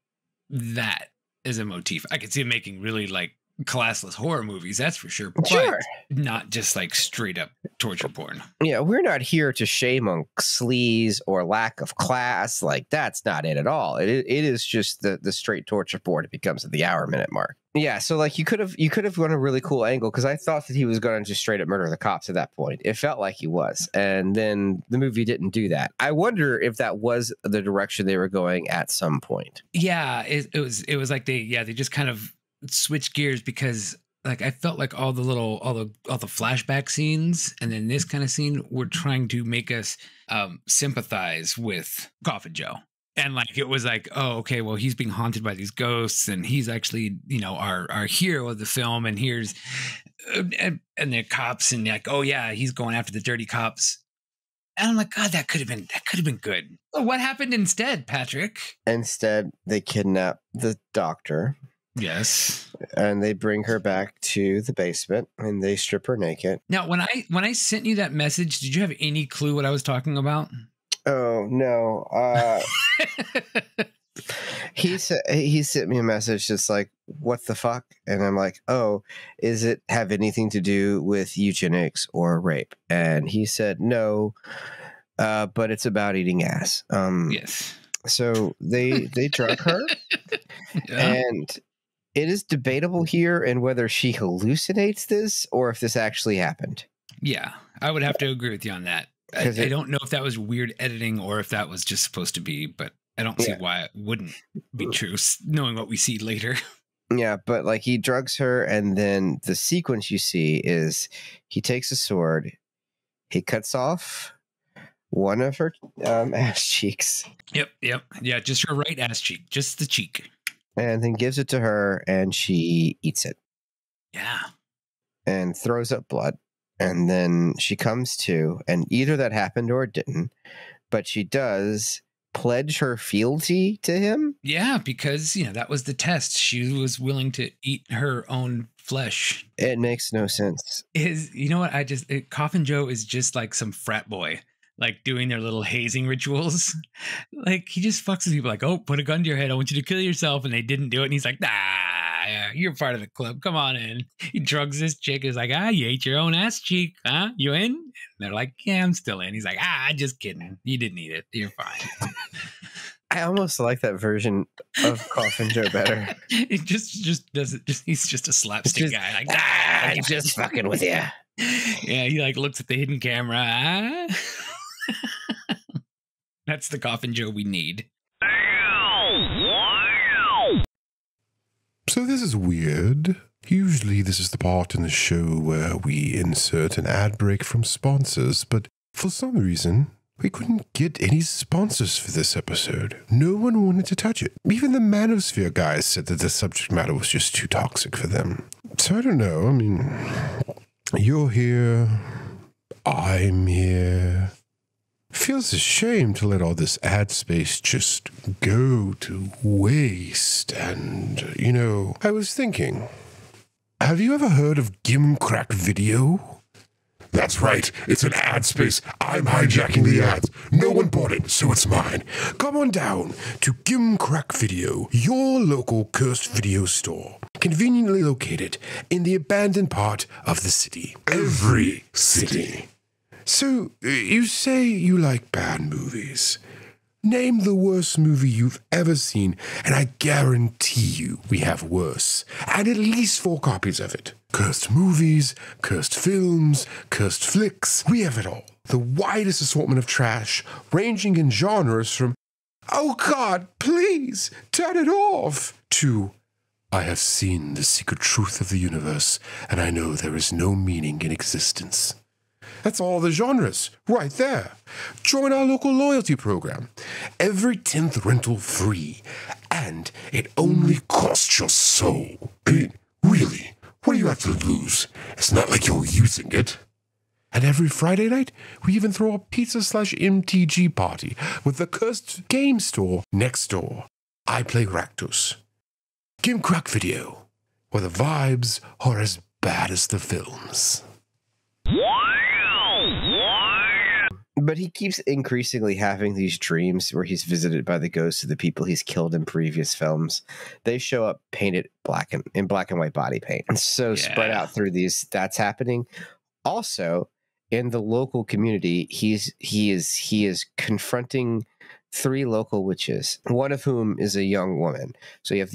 that as a motif. I could see him making really like classless horror movies, that's for sure. But sure, not just like straight up torture porn. Yeah, we're not here to shame on sleaze or lack of class. Like, that's not it at all. It is just the straight torture porn. It becomes at the hour minute mark. Yeah, so like you could have gone a really cool angle, because I thought that he was going to just straight up murder the cops at that point. It felt like he was, and then the movie didn't do that. I wonder if that was the direction they were going at some point. Yeah, it was like they just kind of switch gears, because like I felt like all the flashback scenes and then this kind of scene were trying to make us sympathize with Coffin Joe. And like it was like, oh, okay, well, he's being haunted by these ghosts, and he's actually, our hero of the film, and here's and the cops, and like, oh yeah, he's going after the dirty cops. And I'm like, God, that could have been good. Well, what happened instead, Patrick? Instead, they kidnap the doctor Yes. And they bring her back to the basement and they strip her naked. Now, when I sent you that message, did you have any clue what I was talking about? Oh no. He sent me a message just like, what the fuck? And I'm like, oh, is it have anything to do with eugenics or rape? And he said no, but it's about eating ass. Yes. So they drug her, and it is debatable here and whether she hallucinates this or if this actually happened. Yeah, I would have to agree with you on that. I don't know if that was weird editing or if that was just supposed to be, but I don't see why it wouldn't be true, knowing what we see later. Yeah, but like he drugs her, and then the sequence you see is he takes a sword, he cuts off one of her ass cheeks. Yep. Yeah, just her right ass cheek, just the cheek. And then gives it to her, and she eats it. Yeah. And throws up blood. And then she comes to, and either that happened or it didn't, but she does pledge her fealty to him. Yeah, because, that was the test. She was willing to eat her own flesh. It makes no sense. You know what? Coffin Joe is just like some frat boy, like doing their little hazing rituals. Like he just fucks with people like, oh, put a gun to your head. I want you to kill yourself. And they didn't do it. And he's like, nah, you're part of the club. Come on in. He drugs this chick. He's like, you ate your own ass cheek. Huh? You in? And they're like, yeah, I'm still in. He's like, just kidding. You didn't eat it. You're fine. I almost like that version of Coffin Joe better. It just doesn't. He's just a slapstick guy. Like, I'm just fucking with you. Yeah, he like looks at the hidden camera. That's the Coffin Joe we need. So this is weird. Usually this is the part in the show where we insert an ad break from sponsors, but for some reason, we couldn't get any sponsors for this episode. No one wanted to touch it. Even the Manosphere guys said that the subject matter was just too toxic for them. So I don't know. I mean, you're here. I'm here. Feels a shame to let all this ad space just go to waste. And, I was thinking, have you ever heard of Gimcrack Video? That's right, it's an ad space. I'm hijacking the ads. No one bought it, so it's mine. Come on down to Gimcrack Video, your local cursed video store. Conveniently located in the abandoned part of the city. Every city. So, you say you like bad movies. Name the worst movie you've ever seen, and I guarantee you we have worse. And at least 4 copies of it. Cursed movies, cursed films, cursed flicks. We have it all. The widest assortment of trash, ranging in genres from, oh God, please, turn it off, to, I have seen the secret truth of the universe, and I know there is no meaning in existence. That's all the genres, right there. Join our local loyalty program. Every 10th rental free. And it only costs your soul. I mean, really, what do you have to lose? It's not like you're using it. And every Friday night, we even throw a pizza/MTG party with the cursed game store next door. I play Rakdos. Gimcrack Video, where the vibes are as bad as the films. But he keeps increasingly having these dreams where he's visited by the ghosts of the people he's killed in previous films. They show up painted in black and white body paint. And so spread out through these, that's happening. Also, in the local community, he is confronting 3 local witches, one of whom is a young woman. So you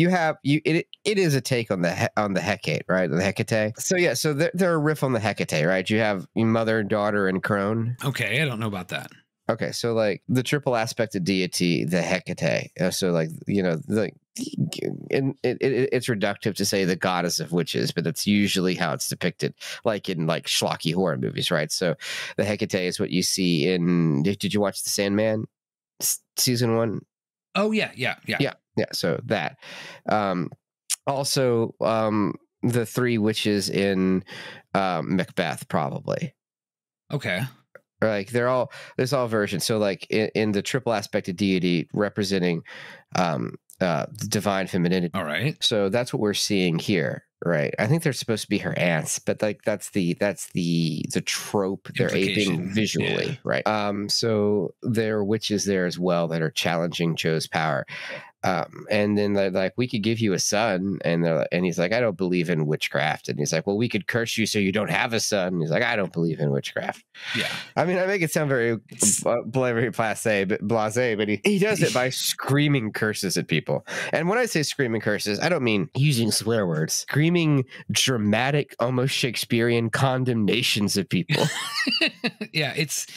have it is a take on the Hecate, right? The Hecate. So yeah, so they're a riff on the Hecate, right? You have mother, daughter, and crone. Okay, I don't know about that. Okay, so like the triple aspected deity, the Hecate. So like it's reductive to say the goddess of witches, but that's usually how it's depicted, like in like schlocky horror movies, right? So the Hecate is what you see in. Did you watch The Sandman season 1? Oh yeah. So that. Also, the 3 witches in Macbeth, probably. Okay. Like there's all versions. So like in the triple aspected deity representing divine femininity. All right. So that's what we're seeing here, right? I think they're supposed to be her aunts, but like that's the trope they're aping Implication, visually, right? So there are witches there as well that are challenging Joe's power. And then they're like, we could give you a son, and he's like, I don't believe in witchcraft. And he's like, well, we could curse you so you don't have a son. And he's like, I don't believe in witchcraft. Yeah. I mean, I make it sound very blasé, but he does it by screaming curses at people. And when I say screaming curses, I don't mean using swear words. Screaming dramatic, almost Shakespearean condemnations of people. Yeah, it's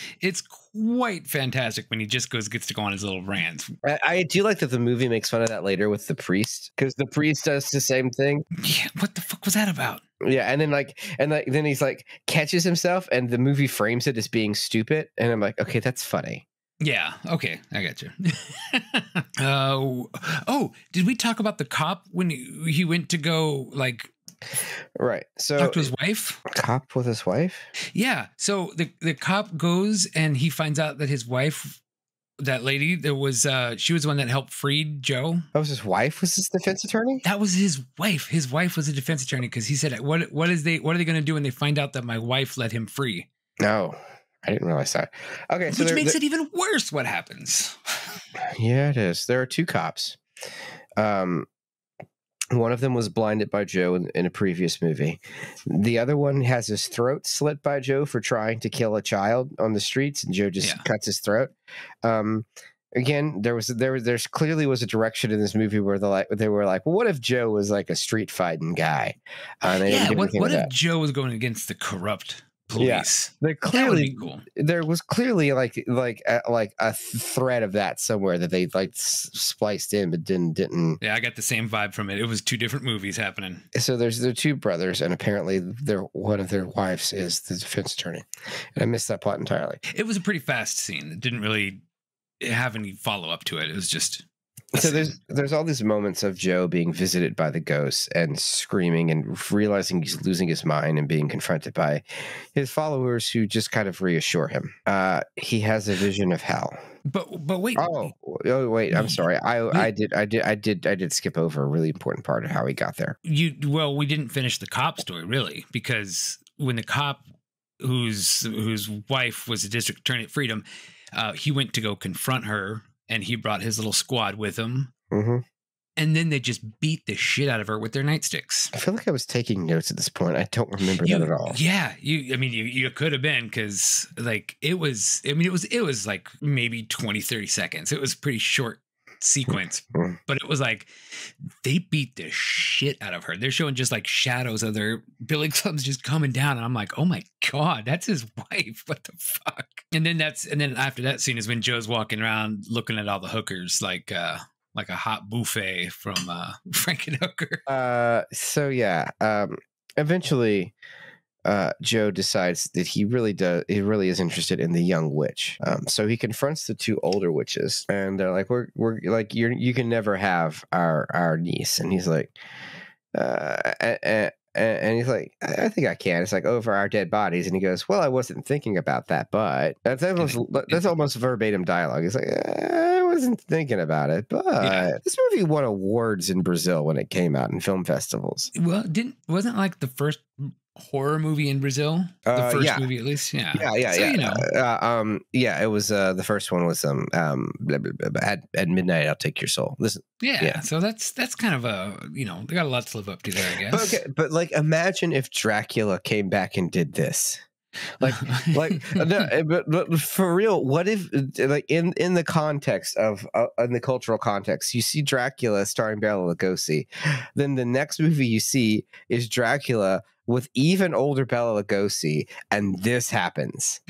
quite fantastic when he just gets to go on his little rants. I do like that the movie makes fun of that later with the priest, because the priest does the same thing. Yeah, what the fuck was that about? Yeah, and then he's like catches himself, and the movie frames it as being stupid, and I'm like, okay, that's funny. Yeah, okay, I got you. Did we talk about the cop when he went to go like? Right. So talk to his wife. Cop with his wife? Yeah. So the cop goes and he finds out that his wife, that lady, she was the one that helped free Joe. That was his wife? Was his defense attorney? That was his wife. His wife was a defense attorney because he said, what are they going to do when they find out that my wife let him free? No, I didn't realize that. Okay. So which makes it even worse. What happens? Yeah, it is. There are two cops. One of them was blinded by Joe in a previous movie. The other one has his throat slit by Joe for trying to kill a child on the streets, and Joe just cuts his throat. Again, there's clearly was a direction in this movie where they were like, well, what if Joe was like a street fighting guy? What if Joe was going against the corrupt police? Yeah. There was clearly like a thread of that somewhere that they like spliced in, but didn't. Yeah, I got the same vibe from it. It was two different movies happening. So there are two brothers, and apparently one of their wives is the defense attorney, and I missed that plot entirely. It was a pretty fast scene. It didn't really have any follow up to it. It was just. So there's all these moments of Joe being visited by the ghosts and screaming and realizing he's losing his mind and being confronted by his followers who just kind of reassure him. He has a vision of hell. But wait. Oh wait. I'm sorry. I did skip over a really important part of how he got there. We didn't finish the cop story really, because when the cop whose wife was a district attorney at Freedom, he went to go confront her. And he brought his little squad with him. Mm-hmm. And then they just beat the shit out of her with their nightsticks. I feel like I was taking notes at this point. I don't remember that at all. Yeah. You could have been, because like it was like maybe 20, 30 seconds. It was a pretty short sequence, but it was like they beat the shit out of her. They're showing just like shadows of their billy clubs just coming down, and I'm like, oh my god, that's his wife. What the fuck? And then after that scene is when Joe's walking around looking at all the hookers like a hot buffet from Frankenhooker. Eventually Joe decides that he really is interested in the young witch. So he confronts the two older witches, and they're like, we're like, you can never have our niece. And he's like, and he's like, I think I can. It's like, over our dead bodies. And he goes, well, I wasn't thinking about that, but that's almost verbatim dialogue. He's like, I wasn't thinking about it, but this movie won awards in Brazil when it came out in film festivals. Well, wasn't like the first horror movie in Brazil, the first movie at least. It was the first one was at midnight I'll take your soul. Listen, so that's kind of they got a lot to live up to there, I guess. But like, imagine if Dracula came back and did this. But for real, what if, like, in the context of in the cultural context, you see Dracula starring Bela Lugosi, then the next movie you see is Dracula with even older Bela Lugosi, and this happens.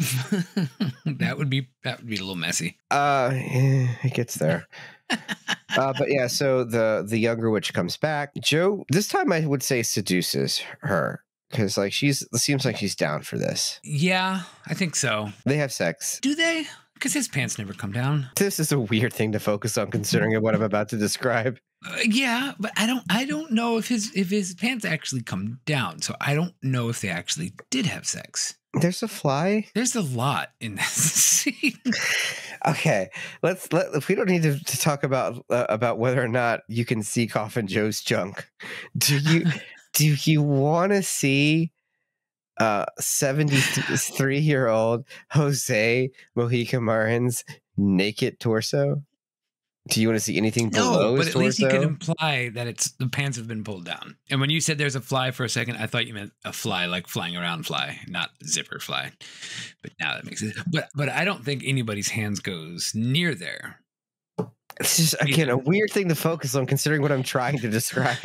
that would be a little messy. It gets there. But yeah, so the younger witch comes back. Joe, this time I would say, seduces her. Because like seems like she's down for this. Yeah, I think so. They have sex. Do they? Because his pants never come down. This is a weird thing to focus on, considering what I'm about to describe. Yeah, but I don't know if his pants actually come down. So I don't know if they actually did have sex. There's a fly. There's a lot in this scene. Okay, if we don't need to talk about whether or not you can see Coffin Joe's junk. Do you want to see 73-year-old Jose Mojica Marin's naked torso? Do you want to see anything below No, but his at least he could torso? imply that the pants have been pulled down. And when you said there's a fly for a second, I thought you meant a fly, like flying around fly, not zipper fly. But now that makes it. But I don't think anybody's hands goes near there. It's just, again, a weird thing to focus on considering what I'm trying to describe.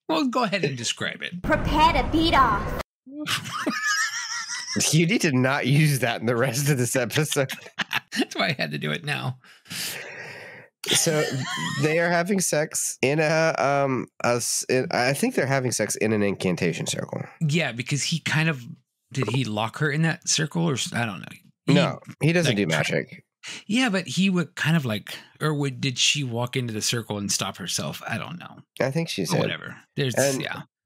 Well, go ahead and describe it. Prepare to beat off. You need to not use that in the rest of this episode. That's why I had to do it now. So they are having sex in I think they're having sex in an incantation circle. Yeah, because did he lock her in that circle, or I don't know. No, he doesn't do magic. Yeah, but he would kind of did she walk into the circle and stop herself? I don't know. I think she said whatever.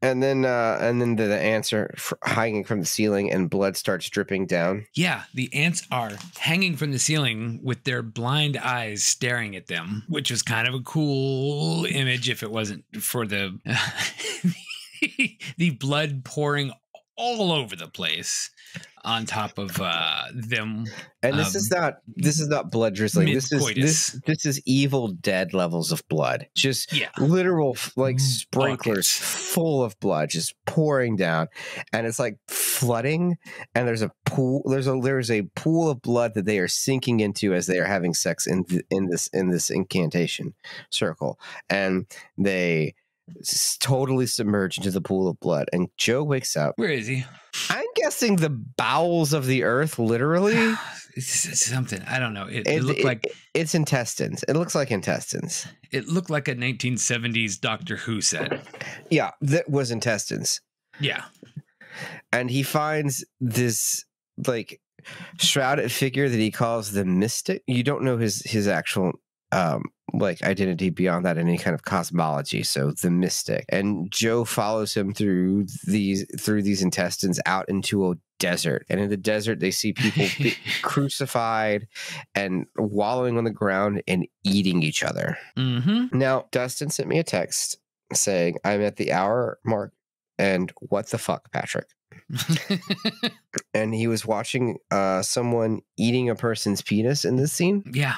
And then the ants are hanging from the ceiling and blood starts dripping down. Yeah, the ants are hanging from the ceiling with their blind eyes staring at them, which was kind of a cool image if it wasn't for the the blood pouring all over the place on top of them. And this is not blood drizzling. This is Evil Dead levels of blood. Just literal sprinklers full of blood just pouring down, and it's like flooding. And there's a pool. There's a pool of blood that they are sinking into as they are having sex in this incantation circle, and they totally submerge into the pool of blood. And Joe wakes up. Where is he? I'm guessing the bowels of the earth, literally. It's something. I don't know. It looked like it's intestines. It looks like intestines. It looked like a 1970s Doctor Who set. Yeah, that was intestines. Yeah. And he finds this like shrouded figure that he calls the Mystic. You don't know his actual identity beyond that in any kind of cosmology. So the Mystic. And Joe follows him through these intestines out into a desert. And in the desert, they see people crucified and wallowing on the ground and eating each other. Mm-hmm. Now, Dustin sent me a text saying, I'm at the hour mark. And what the fuck, Patrick? And he was watching someone eating a person's penis in this scene. Yeah.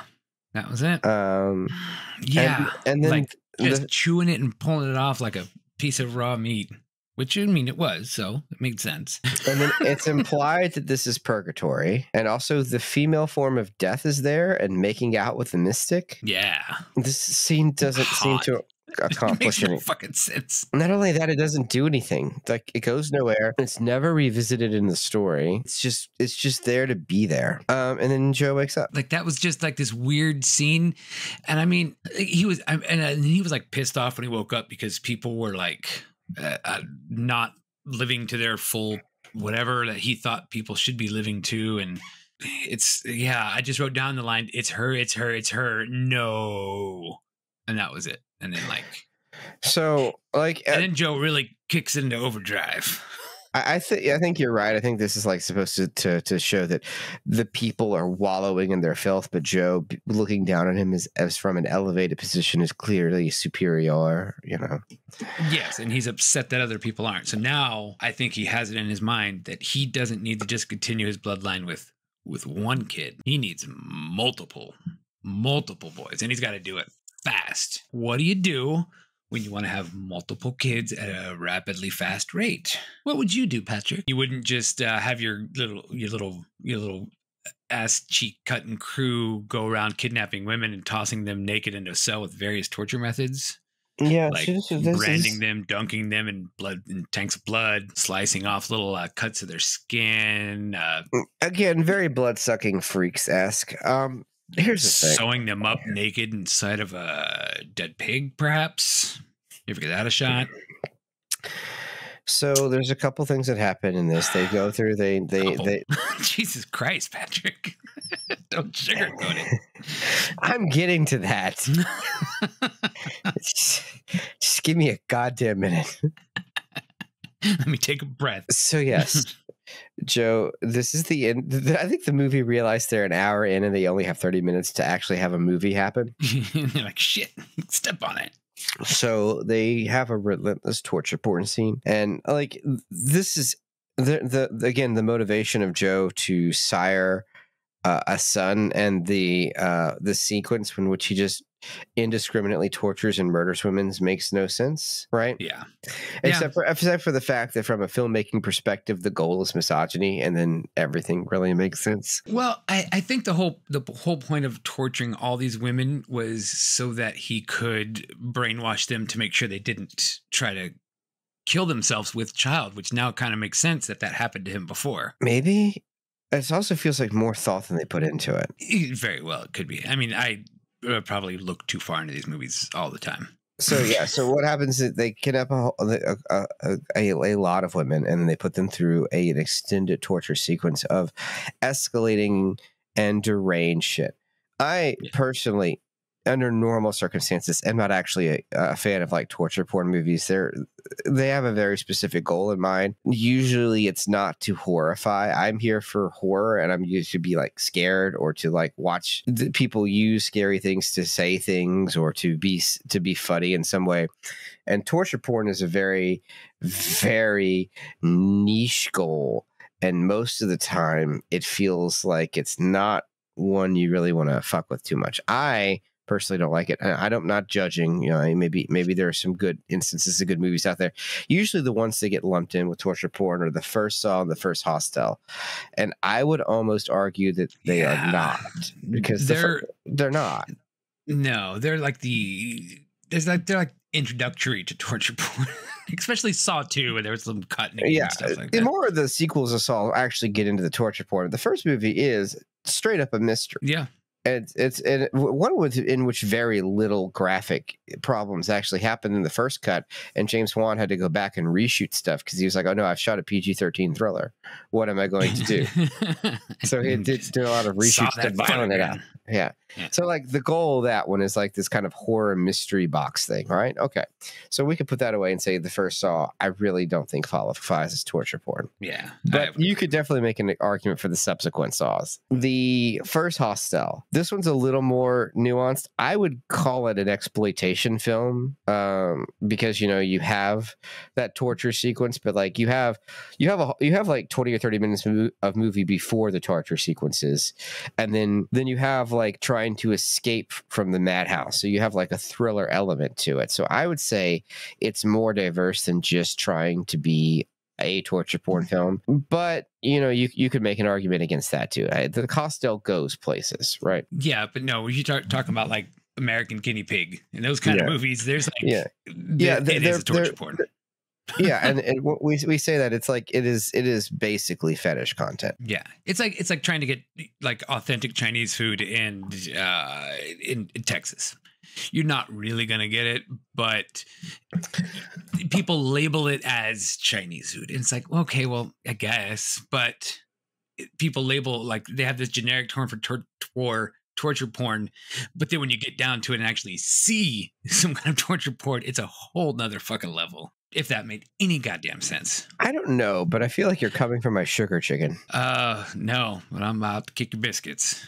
That was it. Yeah. And then like just chewing it and pulling it off like a piece of raw meat, which I mean it was, so it made sense. And then it's implied that this is purgatory. And also the female form of death is there and making out with the Mystic. Yeah. This scene doesn't seem to accomplish anything. No fucking sense. Not only that, it doesn't do anything. Like it goes nowhere. It's never revisited in the story. It's just there to be there. And then Joe wakes up. Like that was just like this weird scene. And I mean, he was like pissed off when he woke up because people were like not living to their full whatever that he thought people should be living to. And I just wrote down the line, it's her. No. And that was it. And then and then Joe really kicks into overdrive. I think you're right. I think this is like supposed to show that the people are wallowing in their filth, but Joe looking down on him as from an elevated position is clearly superior, you know. Yes, and he's upset that other people aren't. So now I think he has it in his mind that he doesn't need to just continue his bloodline with one kid. He needs multiple boys, and he's got to do it fast. What do you do when you want to have multiple kids at a rapidly fast rate? What would you do, Patrick? You wouldn't just have your little ass cheek cutting crew go around kidnapping women and tossing them naked into a cell with various torture methods. Yeah, like branding them, dunking them in blood, in tanks of blood, slicing off little cuts of their skin. Again, very blood-sucking freaks-esque. Here's the thing. Sewing them up naked inside of a dead pig, perhaps. You ever get that a shot? So there's a couple things that happen in this. They go through, they Jesus Christ, Patrick. Don't sugarcoat it. I'm getting to that. just give me a goddamn minute. Let me take a breath. So yes, Joe, this is the end. I think the movie realized they're an hour in and they only have 30 minutes to actually have a movie happen. They're like, shit, step on it. So they have a relentless torture porn scene. And like, this is again, the motivation of Joe to sire a son, and the sequence in which he just indiscriminately tortures and murders women makes no sense, right? Yeah. Except for the fact that from a filmmaking perspective, the goal is misogyny, and then everything really makes sense. Well, I think the whole point of torturing all these women was so that he could brainwash them to make sure they didn't try to kill themselves with child, which now kind of makes sense that happened to him before. Maybe. It also feels like more thought than they put into it. Very well, it could be. I mean, I probably look too far into these movies all the time. So yeah, so what happens is they kidnap a lot of women, and then they put them through an extended torture sequence of escalating and deranged shit. I personally, under normal circumstances, am not actually a fan of like torture porn movies. They have a very specific goal in mind. Usually it's not to horrify. I'm here for horror, and I'm used to be like scared, or to like watch people use scary things to say things, or to be funny in some way. And torture porn is a very, very niche goal. And most of the time it feels like it's not one you really want to fuck with too much. I personally don't like it. I'm not judging. You know, maybe there are some good instances of good movies out there. Usually the ones that get lumped in with torture porn are the first Saw and the first Hostel, and I would almost argue that they are not, because they're not. No, they're like they're like introductory to torture porn, especially Saw 2, where there was some cutting and stuff like that. The more of the sequels of Saw actually get into the torture porn. The first movie is straight up a mystery. Yeah. It's one in which very little graphic problems actually happened in the first cut, and James Wan had to go back and reshoot stuff because he was like, "Oh no, I've shot a PG-13 thriller. What am I going to do?" So he did do a lot of reshoots to balance it out. Yeah. So like the goal of that one is like this kind of horror mystery box thing, right? Okay. So we could put that away and say the first Saw, I really don't think qualifies as torture porn. Yeah. But you could definitely make an argument for the subsequent Saws. The first Hostel, this one's a little more nuanced. I would call it an exploitation film, because you have that torture sequence, but like you have like 20 or 30 minutes of movie before the torture sequences, and then you have like trying to escape from the madhouse. So you have like a thriller element to it. So I would say it's more diverse than just trying to be a torture porn film. But you could make an argument against that too. The Hostel goes places, right? Yeah, but no, you talking about like American Guinea Pig and those kind of movies. There's like it is a torture porn. Yeah, and we say that it's like it is basically fetish content. Yeah, it's like trying to get like authentic Chinese food in Texas. You're not really gonna get it, but people label it as Chinese food, and it's like, okay, well, I guess, but people label like they have this generic term for torture porn, but then when you get down to it and actually see some kind of torture porn, it's a whole nother fucking level. If that made any goddamn sense. I don't know, but I feel like you're coming for my sugar chicken. No, but I'm about to kick your biscuits.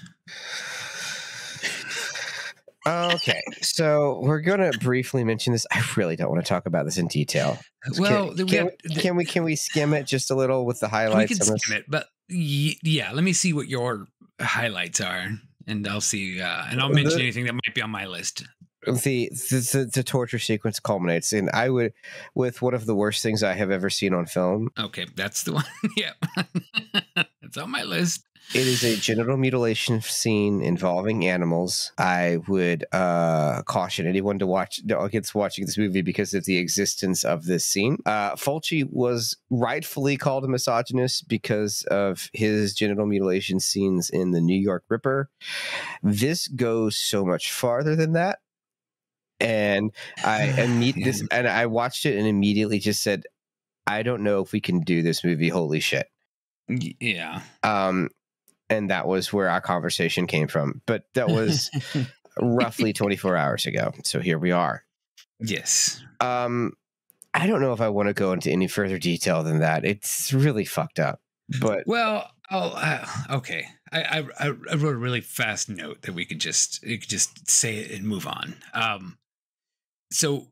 Okay, so we're gonna briefly mention this. I really don't want to talk about this in detail. Well, can we skim it just a little with the highlights? We can skim it, but yeah, let me see what your highlights are, and I'll see, and I'll mention anything that might be on my list. The torture sequence culminates, and I would, with one of the worst things I have ever seen on film. Okay, that's the one. Yeah, it's on my list. It is a genital mutilation scene involving animals. I would caution anyone against watching this movie because of the existence of this scene. Fulci was rightfully called a misogynist because of his genital mutilation scenes in The New York Ripper. This goes so much farther than that. And I watched it and immediately just said, I don't know if we can do this movie. Holy shit. Yeah. And that was where our conversation came from. But that was roughly 24 hours ago. So here we are. Yes. I don't know if I want to go into any further detail than that. It's really fucked up. But Well, okay. I wrote a really fast note that you could just say it and move on. So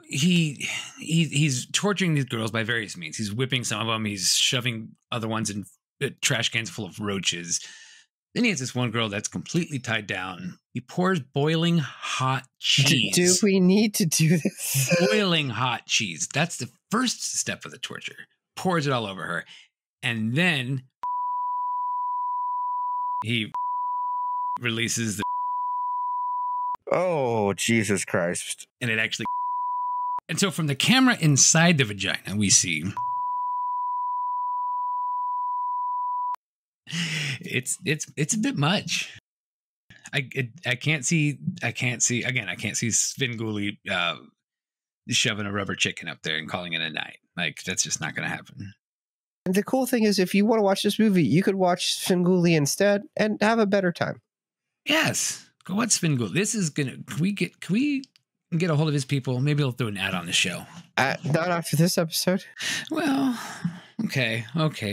he's torturing these girls by various means. He's whipping some of them. He's shoving other ones in trash cans full of roaches. Then he has this one girl that's completely tied down. He pours boiling hot cheese. Do we need to do this? Boiling hot cheese. That's the first step of the torture. Pours it all over her. And then he releases the... Oh, Jesus Christ. And it actually... And so from the camera inside the vagina, we see... It's a bit much. I can't see Svengoolie shoving a rubber chicken up there and calling it a night. Like, that's just not going to happen. And the cool thing is, if you want to watch this movie, you could watch Svengoolie instead and have a better time. Yes, go watch Svengoolie. This is gonna. Can we get a hold of his people? Maybe he'll throw an ad on the show. Not after this episode. Well, okay.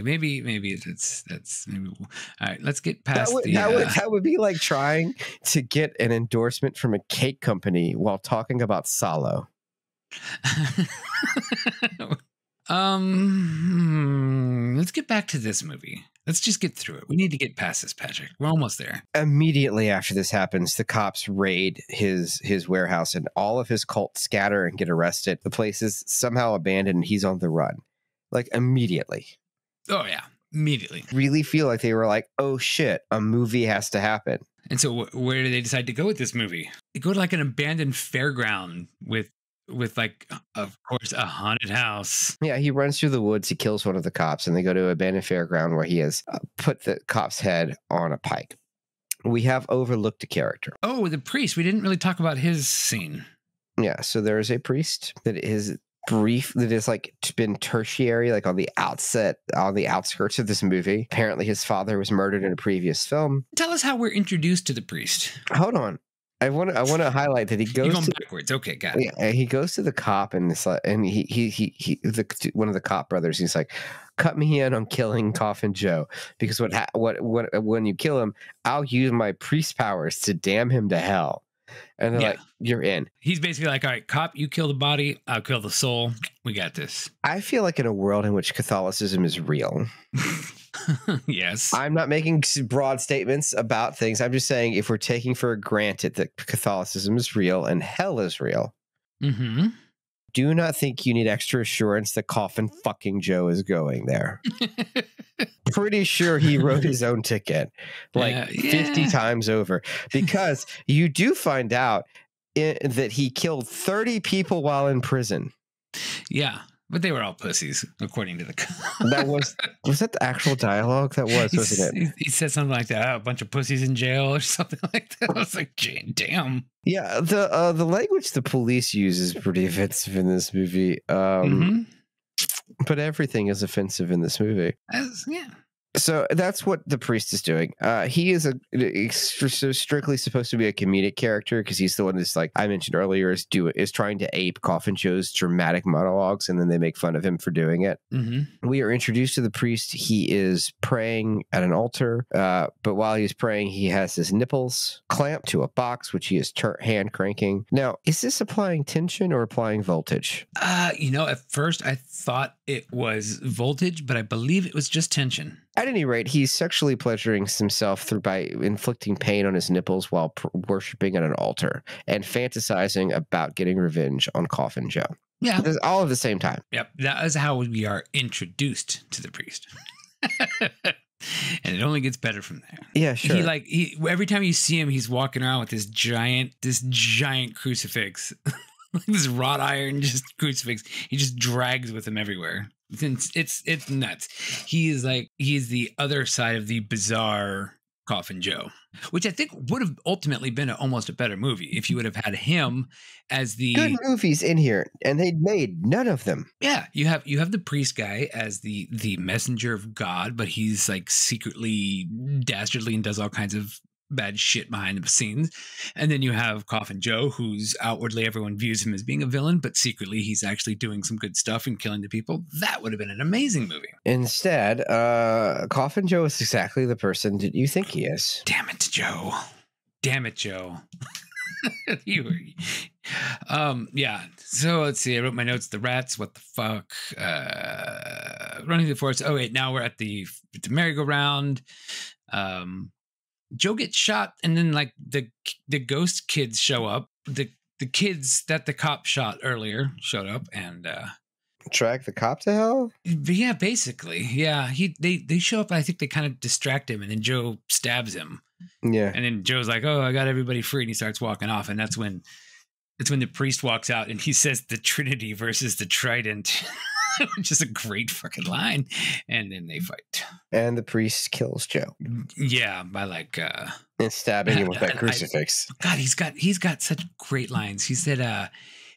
Maybe that's maybe. All right, let's get past that would be like trying to get an endorsement from a cake company while talking about Salo. Let's get back to this movie. Let's just get through it. We need to get past this, Patrick. We're almost there. Immediately after this happens, the cops raid his warehouse and all of his cult scatter and get arrested. The place is somehow abandoned and he's on the run. Like, immediately. Oh, yeah. Immediately. Really feel like they were like, oh, shit, a movie has to happen. And so where do they decide to go with this movie? They go to like an abandoned fairground with like, of course, a haunted house. Yeah, he runs through the woods. He kills one of the cops, and they go to an abandoned fairground where he has put the cop's head on a pike. We have overlooked a character. Oh, the priest. We didn't really talk about his scene. Yeah, so there is a priest that is brief, that is like been tertiary, like on the outskirts of this movie. Apparently, his father was murdered in a previous film. Tell us how we're introduced to the priest. Hold on. I want to highlight that he goes backwards. Okay, got it. Yeah, he goes to the cop and it's like, and one of the cop brothers. He's like, "Cut me in on killing Coffin Joe, because when you kill him, I'll use my priest powers to damn him to hell." And they're like, "You're in." He's basically like, "All right, cop, you kill the body, I'll kill the soul. We got this." I feel like in a world in which Catholicism is real. Yes. I'm not making broad statements about things. I'm just saying, if we're taking for granted that Catholicism is real and hell is real, do not think you need extra assurance that Coffin fucking Joe is going there. Pretty sure he wrote his own ticket like 50 times over, because you do find out that he killed 30 people while in prison. Yeah. But they were all pussies, according to the... Was that the actual dialogue? That wasn't it? He said something like that, a bunch of pussies in jail or something like that. I was like, damn. Yeah, the language the police use is pretty offensive in this movie. But everything is offensive in this movie. Yeah. So that's what the priest is doing. He is strictly supposed to be a comedic character, because he's the one that's, like I mentioned earlier, is trying to ape Coffin Joe's dramatic monologues, and then they make fun of him for doing it. We are introduced to the priest. He is praying at an altar, but while he's praying, he has his nipples clamped to a box, which he is hand cranking. Now, is this applying tension or applying voltage? At first I thought it was voltage, but I believe it was just tension. At any rate, he's sexually pleasuring himself by inflicting pain on his nipples while worshiping at an altar and fantasizing about getting revenge on Coffin Joe. Yeah. All at the same time. Yep. That is how we are introduced to the priest. And it only gets better from there. Yeah, sure. He every time you see him, he's walking around with this giant crucifix. Like this wrought iron crucifix. He just drags with him everywhere. It's nuts. He is the other side of the bizarre Coffin Joe, which I think would have ultimately been almost a better movie if you would have had him as the good movies in here, and they'd made none of them. Yeah, you have the priest guy as the messenger of God, but he's like secretly dastardly and does all kinds of bad shit behind the scenes. And then you have Coffin Joe, who's outwardly everyone views him as being a villain, but secretly he's actually doing some good stuff and killing the people. That would have been an amazing movie. Instead, Coffin Joe is exactly the person that you think he is. Damn it, Joe. Damn it, Joe. Yeah. So let's see. I wrote my notes. The rats. What the fuck? Running through the forest. Oh wait, now we're at the merry-go-round. Joe gets shot, and then like the ghost kids show up. The kids that the cop shot earlier showed up and Drag the cop to hell? Yeah, basically. Yeah. They show up, and I think they kind of distract him, and then Joe stabs him. Yeah. And then Joe's like, "Oh, I got everybody free," and he starts walking off, and that's when the priest walks out and he says the Trinity versus the Trident, which is a great fucking line. And then they fight. And the priest kills Joe. Yeah, by like and stabbing him with that crucifix. God, he's got such great lines. He said,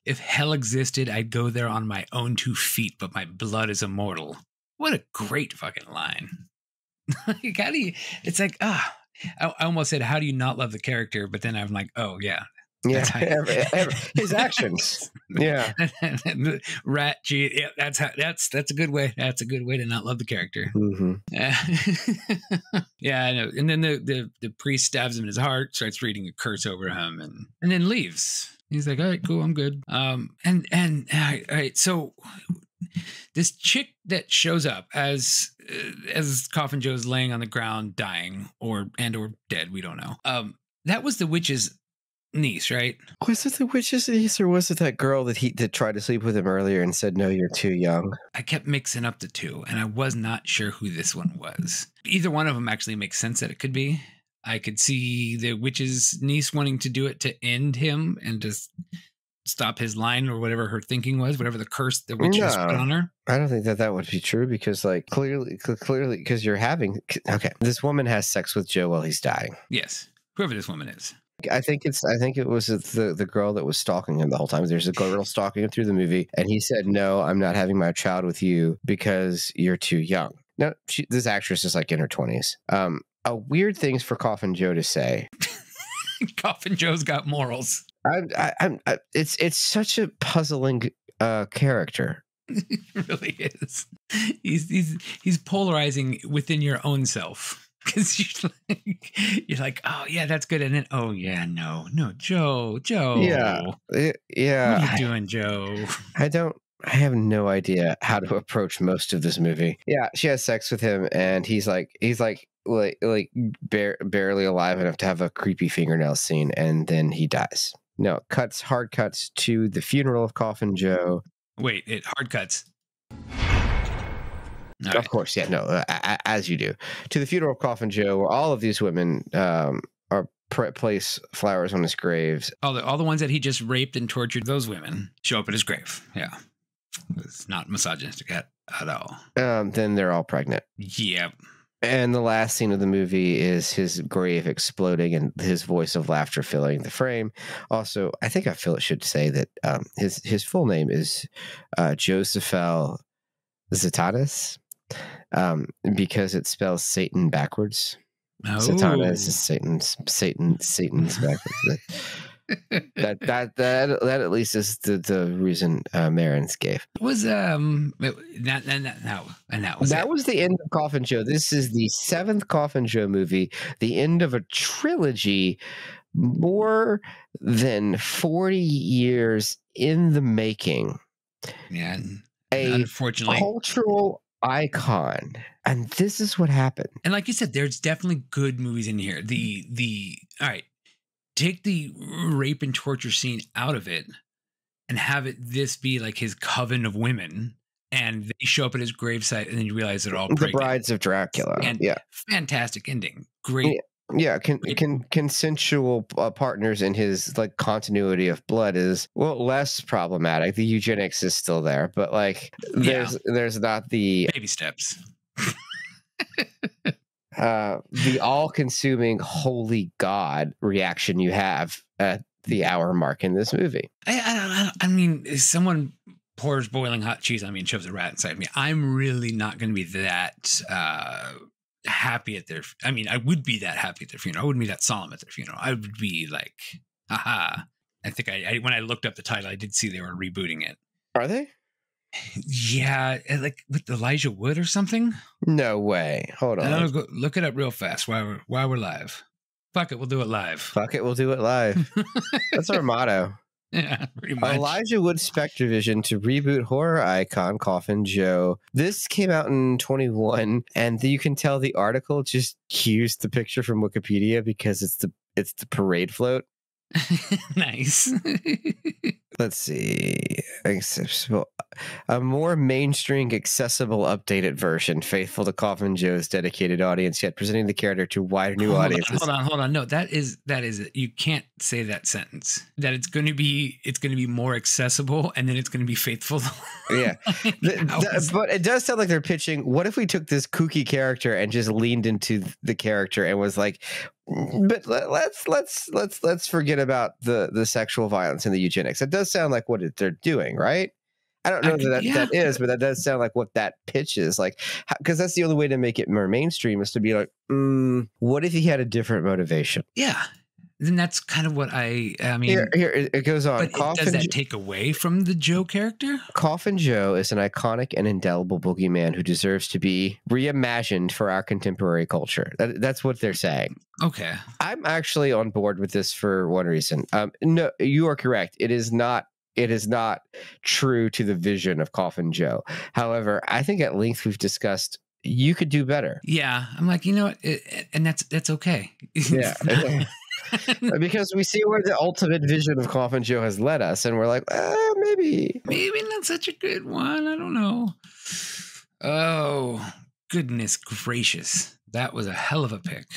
if hell existed, I'd go there on my own 2 feet, but my blood is immortal. What a great fucking line. Like, how do you, it's like, I almost said, how do you not love the character? But then I'm like, oh yeah. Yeah, his actions. Yeah, rat cheat. Yeah, that's a good way. That's a good way to not love the character. Mm-hmm. Yeah, I know. And then the priest stabs him in his heart, starts reading a curse over him, and then leaves. He's like, all right, cool, I'm good. And all right, so this chick that shows up as Coffin Joe's laying on the ground, dying or dead, we don't know. That was the witch's niece, right? Was it the witch's niece, or was it that girl that tried to sleep with him earlier and said, no, you're too young? I kept mixing up the two, and I was not sure who this one was. Either one of them actually makes sense that it could be. I could see the witch's niece wanting to do it to end him and just stop his line or whatever her thinking was, whatever the curse the witch has put on her. I don't think that would be true, because like clearly because you're having, okay, this woman has sex with Joe while he's dying. Yes, whoever this woman is. I think it was the girl that was stalking him the whole time. There's a girl stalking him through the movie, and he said, no, I'm not having my child with you because you're too young. No, this actress is like in her 20s. A weird things for Coffin Joe to say. Coffin Joe's got morals. It's such a puzzling character. It really is. He's polarizing within your own self. Because you're like, oh yeah, that's good, and then oh yeah, no, Joe, yeah. What are you doing, Joe? I have no idea how to approach most of this movie. Yeah, she has sex with him, and he's barely alive enough to have a creepy fingernail scene, and then he dies. No, hard cuts to the funeral of Coffin Joe. Wait, hard cuts. Of course, yeah, no, as you do. To the funeral of Coffin Joe, where all of these women place flowers on his graves. All the ones that he just raped and tortured, those women show up at his grave. Yeah. It's not misogynistic at all. Then they're all pregnant. Yep. And the last scene of the movie is his grave exploding and his voice of laughter filling the frame. Also, I think I should say that his full name is Josephel Zatanis. Because it spells Satan backwards. Oh. Satanas is Satan's backwards. that at least is the reason Marin's gave. Was that was the end of Coffin Joe. This is the 7th Coffin Joe movie, the end of a trilogy, more than 40 years in the making. Yeah, unfortunately, cultural icon, and this is what happened. And like you said, there's definitely good movies in here. All right, take the rape and torture scene out of it and have this be like his coven of women, and they show up at his gravesite, and then you realize they're all pregnant. The Brides of Dracula. And fantastic ending. Great. Yeah, consensual partners in his like continuity of blood is less problematic. The eugenics is still there, but like there's not the baby steps. The all-consuming holy God reaction you have at the hour mark in this movie. I mean, if someone pours boiling hot cheese on me and shoves a rat inside me, I'm really not going to be that happy at their. I mean, I would be that happy at their funeral. I wouldn't be that solemn at their funeral. I would be like, aha. I think I when I looked up the title, I did see they were rebooting it. Are they? Yeah, like with Elijah Wood or something. No way. Hold on. I'll go look it up real fast while we're live. Fuck it, we'll do it live. Fuck it, we'll do it live. That's our motto. Yeah, pretty much. Elijah Wood Spectrovision to reboot horror icon Coffin Joe. This came out in 21, and you can tell the article just cues the picture from Wikipedia because it's the parade float. Nice. Let's see. Accessible. A more mainstream, accessible, updated version, faithful to Coffin Joe's dedicated audience, yet presenting the character to wider new audiences. Hold on. No, that is it. You can't say that sentence. That it's going to be more accessible, and then it's going to be faithful. Yeah, but it does sound like they're pitching. What if we took this kooky character and just leaned into the character and was like, but let's forget about the sexual violence and the eugenics. That does sound like what they're doing, right? I don't know that is, but that does sound like what that pitch is like, because that's the only way to make it more mainstream is to be like, what if he had a different motivation? Yeah. Then that's kind of what I mean. Here it goes on. But does that take away from the Joe character? Coffin Joe is an iconic and indelible boogeyman who deserves to be reimagined for our contemporary culture. That's what they're saying. Okay. I'm actually on board with this for one reason. No, you are correct. It is not true to the vision of Coffin Joe. However, I think at length we've discussed you could do better. Yeah. I'm like, you know what? And that's okay. Yeah. Because we see where the ultimate vision of Coffin Joe has led us, and we're like, maybe not such a good one. I don't know. Oh, goodness gracious. That was a hell of a pick.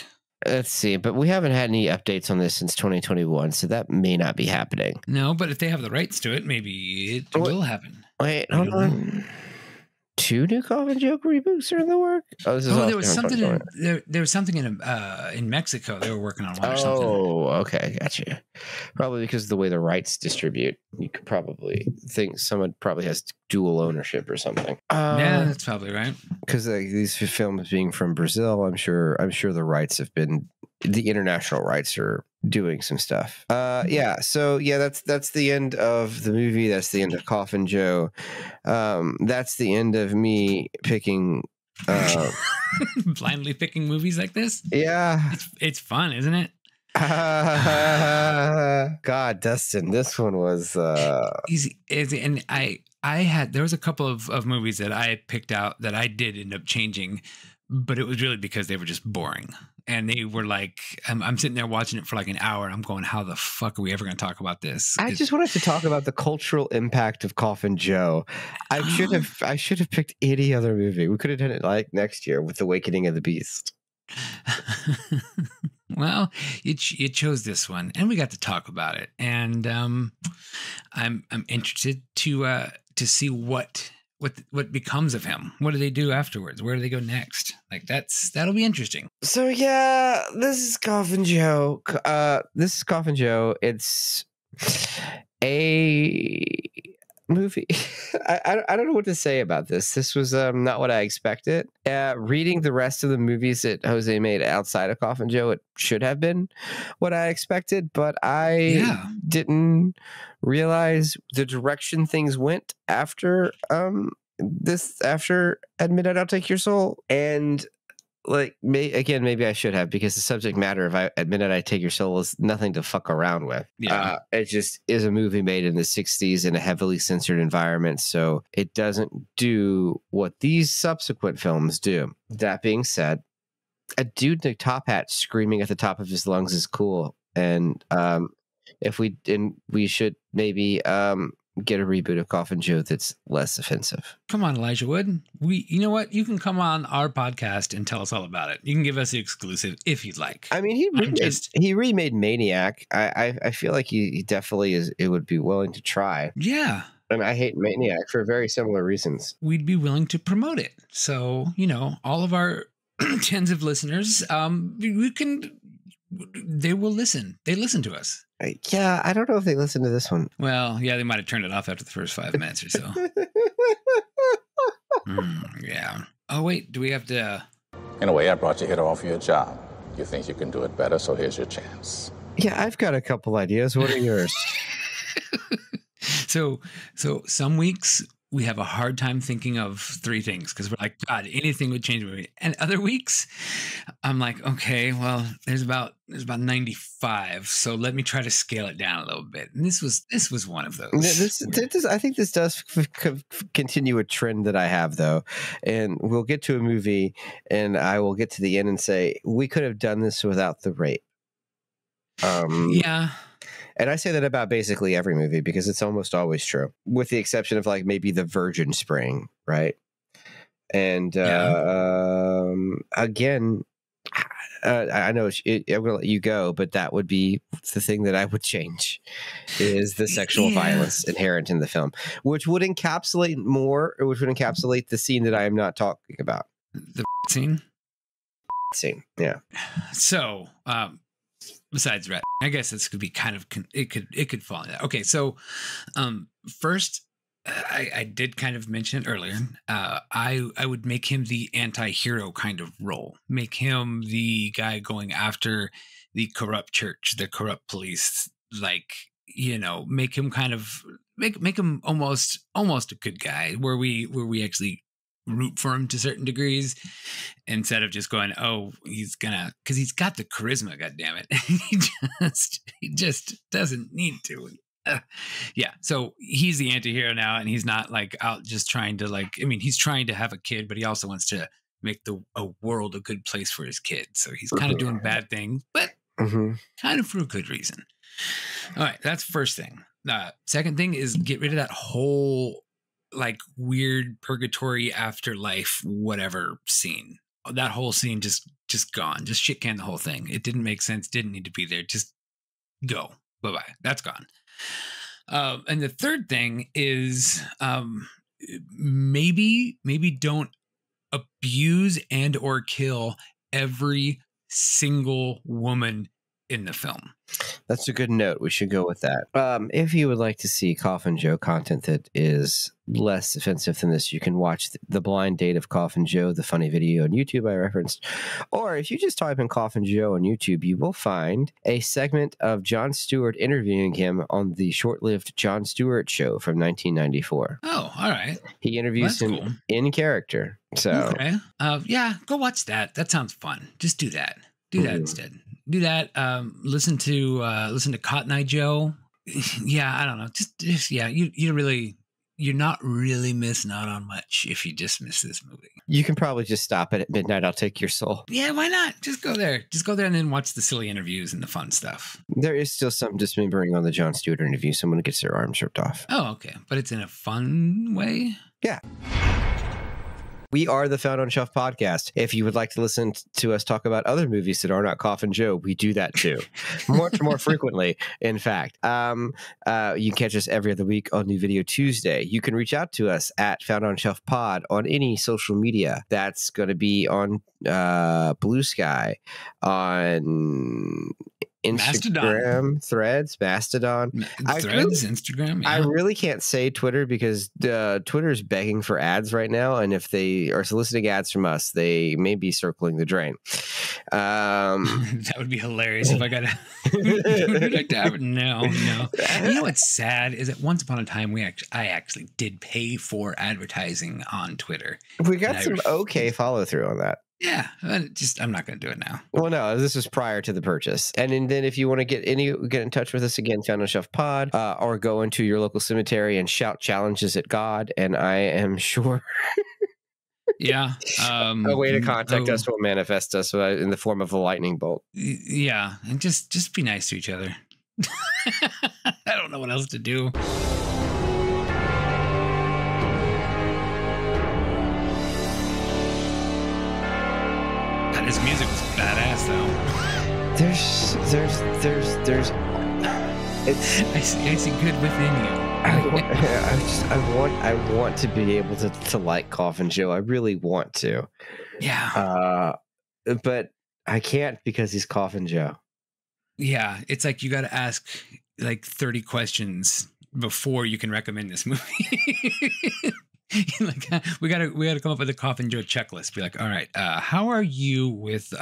Let's see, but we haven't had any updates on this since 2021, so that may not be happening. No, but if they have the rights to it, maybe it will happen. Wait, hold on. 2 new Coffin Joe reboots are in the work. There was something in Mexico they were working on one or something. Oh, okay, gotcha. Probably because of the way the rights distribute, you could probably think someone probably has dual ownership or something. Yeah, that's probably right. Because these films being from Brazil, I'm sure the rights have been, the international rights are doing some stuff. That's the end of the movie. That's the end of Coffin Joe. That's the end of me picking blindly picking movies like this. Yeah, it's fun, isn't it? God, Dustin, this one was easy. And there was a couple of movies that I picked out that I did end up changing, but it was really because they were just boring. And they were like, I'm sitting there watching it for like an hour. And I'm going, how the fuck are we ever going to talk about this? I just wanted to talk about the cultural impact of Coffin Joe. I should have picked any other movie. We could have done it like next year with Awakening of the Beast. Well, you chose this one, and we got to talk about it. And I'm interested to see what becomes of him. What do they do afterwards? Where do they go next? Like that'll be interesting. So yeah, this is Coffin Joe. It's a movie. I don't know what to say about this. This was not what I expected. Reading the rest of the movies that Jose made outside of Coffin Joe, it should have been what I expected, but I didn't realize the direction things went after after Admit It, I'll Take Your Soul. And like maybe I should have, because the subject matter of I Admit It, I Take Your Soul is nothing to fuck around with. It just is a movie made in the 60s in a heavily censored environment, so it doesn't do what these subsequent films do. That being said, a dude in a top hat screaming at the top of his lungs is cool, and we should maybe get a reboot of Coffin Joe that's less offensive. Come on, Elijah Wood. You know what? You can come on our podcast and tell us all about it. You can give us the exclusive if you'd like. I mean, he remade Maniac. I feel like he definitely is. It would be willing to try. Yeah. And I hate Maniac for very similar reasons. We'd be willing to promote it. So, all of our tens of listeners, they will listen. They listen to us. Yeah, I don't know if they listen to this one. Well, yeah, they might have turned it off after the first 5 minutes or so. Yeah. Oh, wait, do we have to... In a way, I brought you here to offer you a job. You think you can do it better, so here's your chance. Yeah, I've got a couple ideas. What are yours? So some weeks we have a hard time thinking of 3 things because we're like, God, anything would change the movie. And other weeks, I'm like, okay, well, there's about 95, so let me try to scale it down a little bit. And this was one of those. I think this does continue a trend that I have, though. And we'll get to a movie, and I will get to the end and say we could have done this without the rape. Yeah. And I say that about basically every movie because it's almost always true, with the exception of like maybe The Virgin Spring, right? And again, I know I'm going to let you go, but that would be the thing that I would change is the sexual violence inherent in the film, which would encapsulate the scene that I am not talking about. The scene? Yeah. So, besides rat, I guess this could be kind of it could fall in that. Okay, so first, I did kind of mention it earlier. I would make him the anti-hero kind of role. Make him the guy going after the corrupt church, the corrupt police. Like, you know, make him kind of make him almost a good guy, where we actually root for him to certain degrees, instead of just going, oh, he's gonna, because he's got the charisma, goddammit. he just doesn't need to. Yeah, so he's the anti-hero now, and he's not like out just trying to, like, I mean, he's trying to have a kid, but he also wants to make a world a good place for his kid. So he's kind of doing bad things, but kind of for a good reason. All right, that's first thing. Second thing is get rid of that whole like weird purgatory afterlife whatever scene. That whole scene just gone. Just shit can the whole thing. It didn't make sense, didn't need to be there. Just go. Bye-bye. That's gone. And the third thing is maybe don't abuse and or kill every single woman in the film. That's a good note. We should go with that. If you would like to see Coffin Joe content that is less offensive than this, you can watch The Blind Date of Coffin Joe, the funny video on YouTube I referenced. Or if you just type in Coffin Joe on YouTube, you will find a segment of Jon Stewart interviewing him on the short-lived Jon Stewart show from 1994. Oh, all right. He interviews him cool. in character. So, okay. Yeah, go watch that. That sounds fun. Just do that. Do that instead. Do that. Listen to Cotton Eye Joe. Yeah, I don't know. Just yeah. You're not really missing out on much if you just miss this movie. You can probably just stop it at midnight. I'll take your soul. Yeah, why not? Just go there. Just go there and then watch the silly interviews and the fun stuff. There is still some dismembering on the Jon Stewart interview. Someone gets their arms ripped off. Oh, okay. But it's in a fun way? Yeah. We are the Found on Shelf podcast. If you would like to listen to us talk about other movies that are not Coffin Joe, we do that too. Much more frequently, in fact. You can catch us every other week on New Video Tuesday. You can reach out to us at Found on Shelf Pod on any social media. That's going to be on Blue Sky, on Instagram, Mastodon. Threads, Mastodon. Instagram. Yeah. I really can't say Twitter because Twitter is begging for ads right now, and if they are soliciting ads from us, they may be circling the drain. That would be hilarious if I got would like to have it. No. You know what's sad is that once upon a time I actually did pay for advertising on Twitter. We got some okay follow through on that. Yeah, I'm not going to do it now. Well, no, this was prior to the purchase. And then if you want to get in touch with us again, Found on Shelf Pod, or go into your local cemetery and shout challenges at God. And I am sure yeah, a way to contact us will manifest us in the form of a lightning bolt. Yeah, and just be nice to each other. I don't know what else to do. His music was badass, though. I see good within you. I want to be able to like Coffin Joe. I really want to. Yeah. But I can't because he's Coffin Joe. Yeah, it's like you got to ask like 30 questions before you can recommend this movie. Like we gotta come up with a Coffin Joe checklist. Be like, all right, how are you with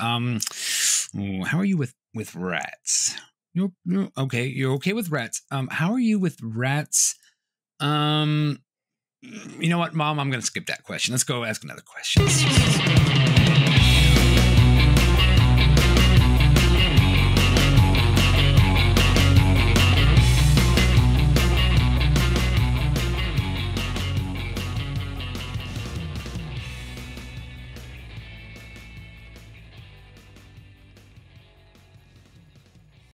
rats? You're okay. You're okay with rats. How are you with rats? You know what, Mom? I'm gonna skip that question. Let's go ask another question.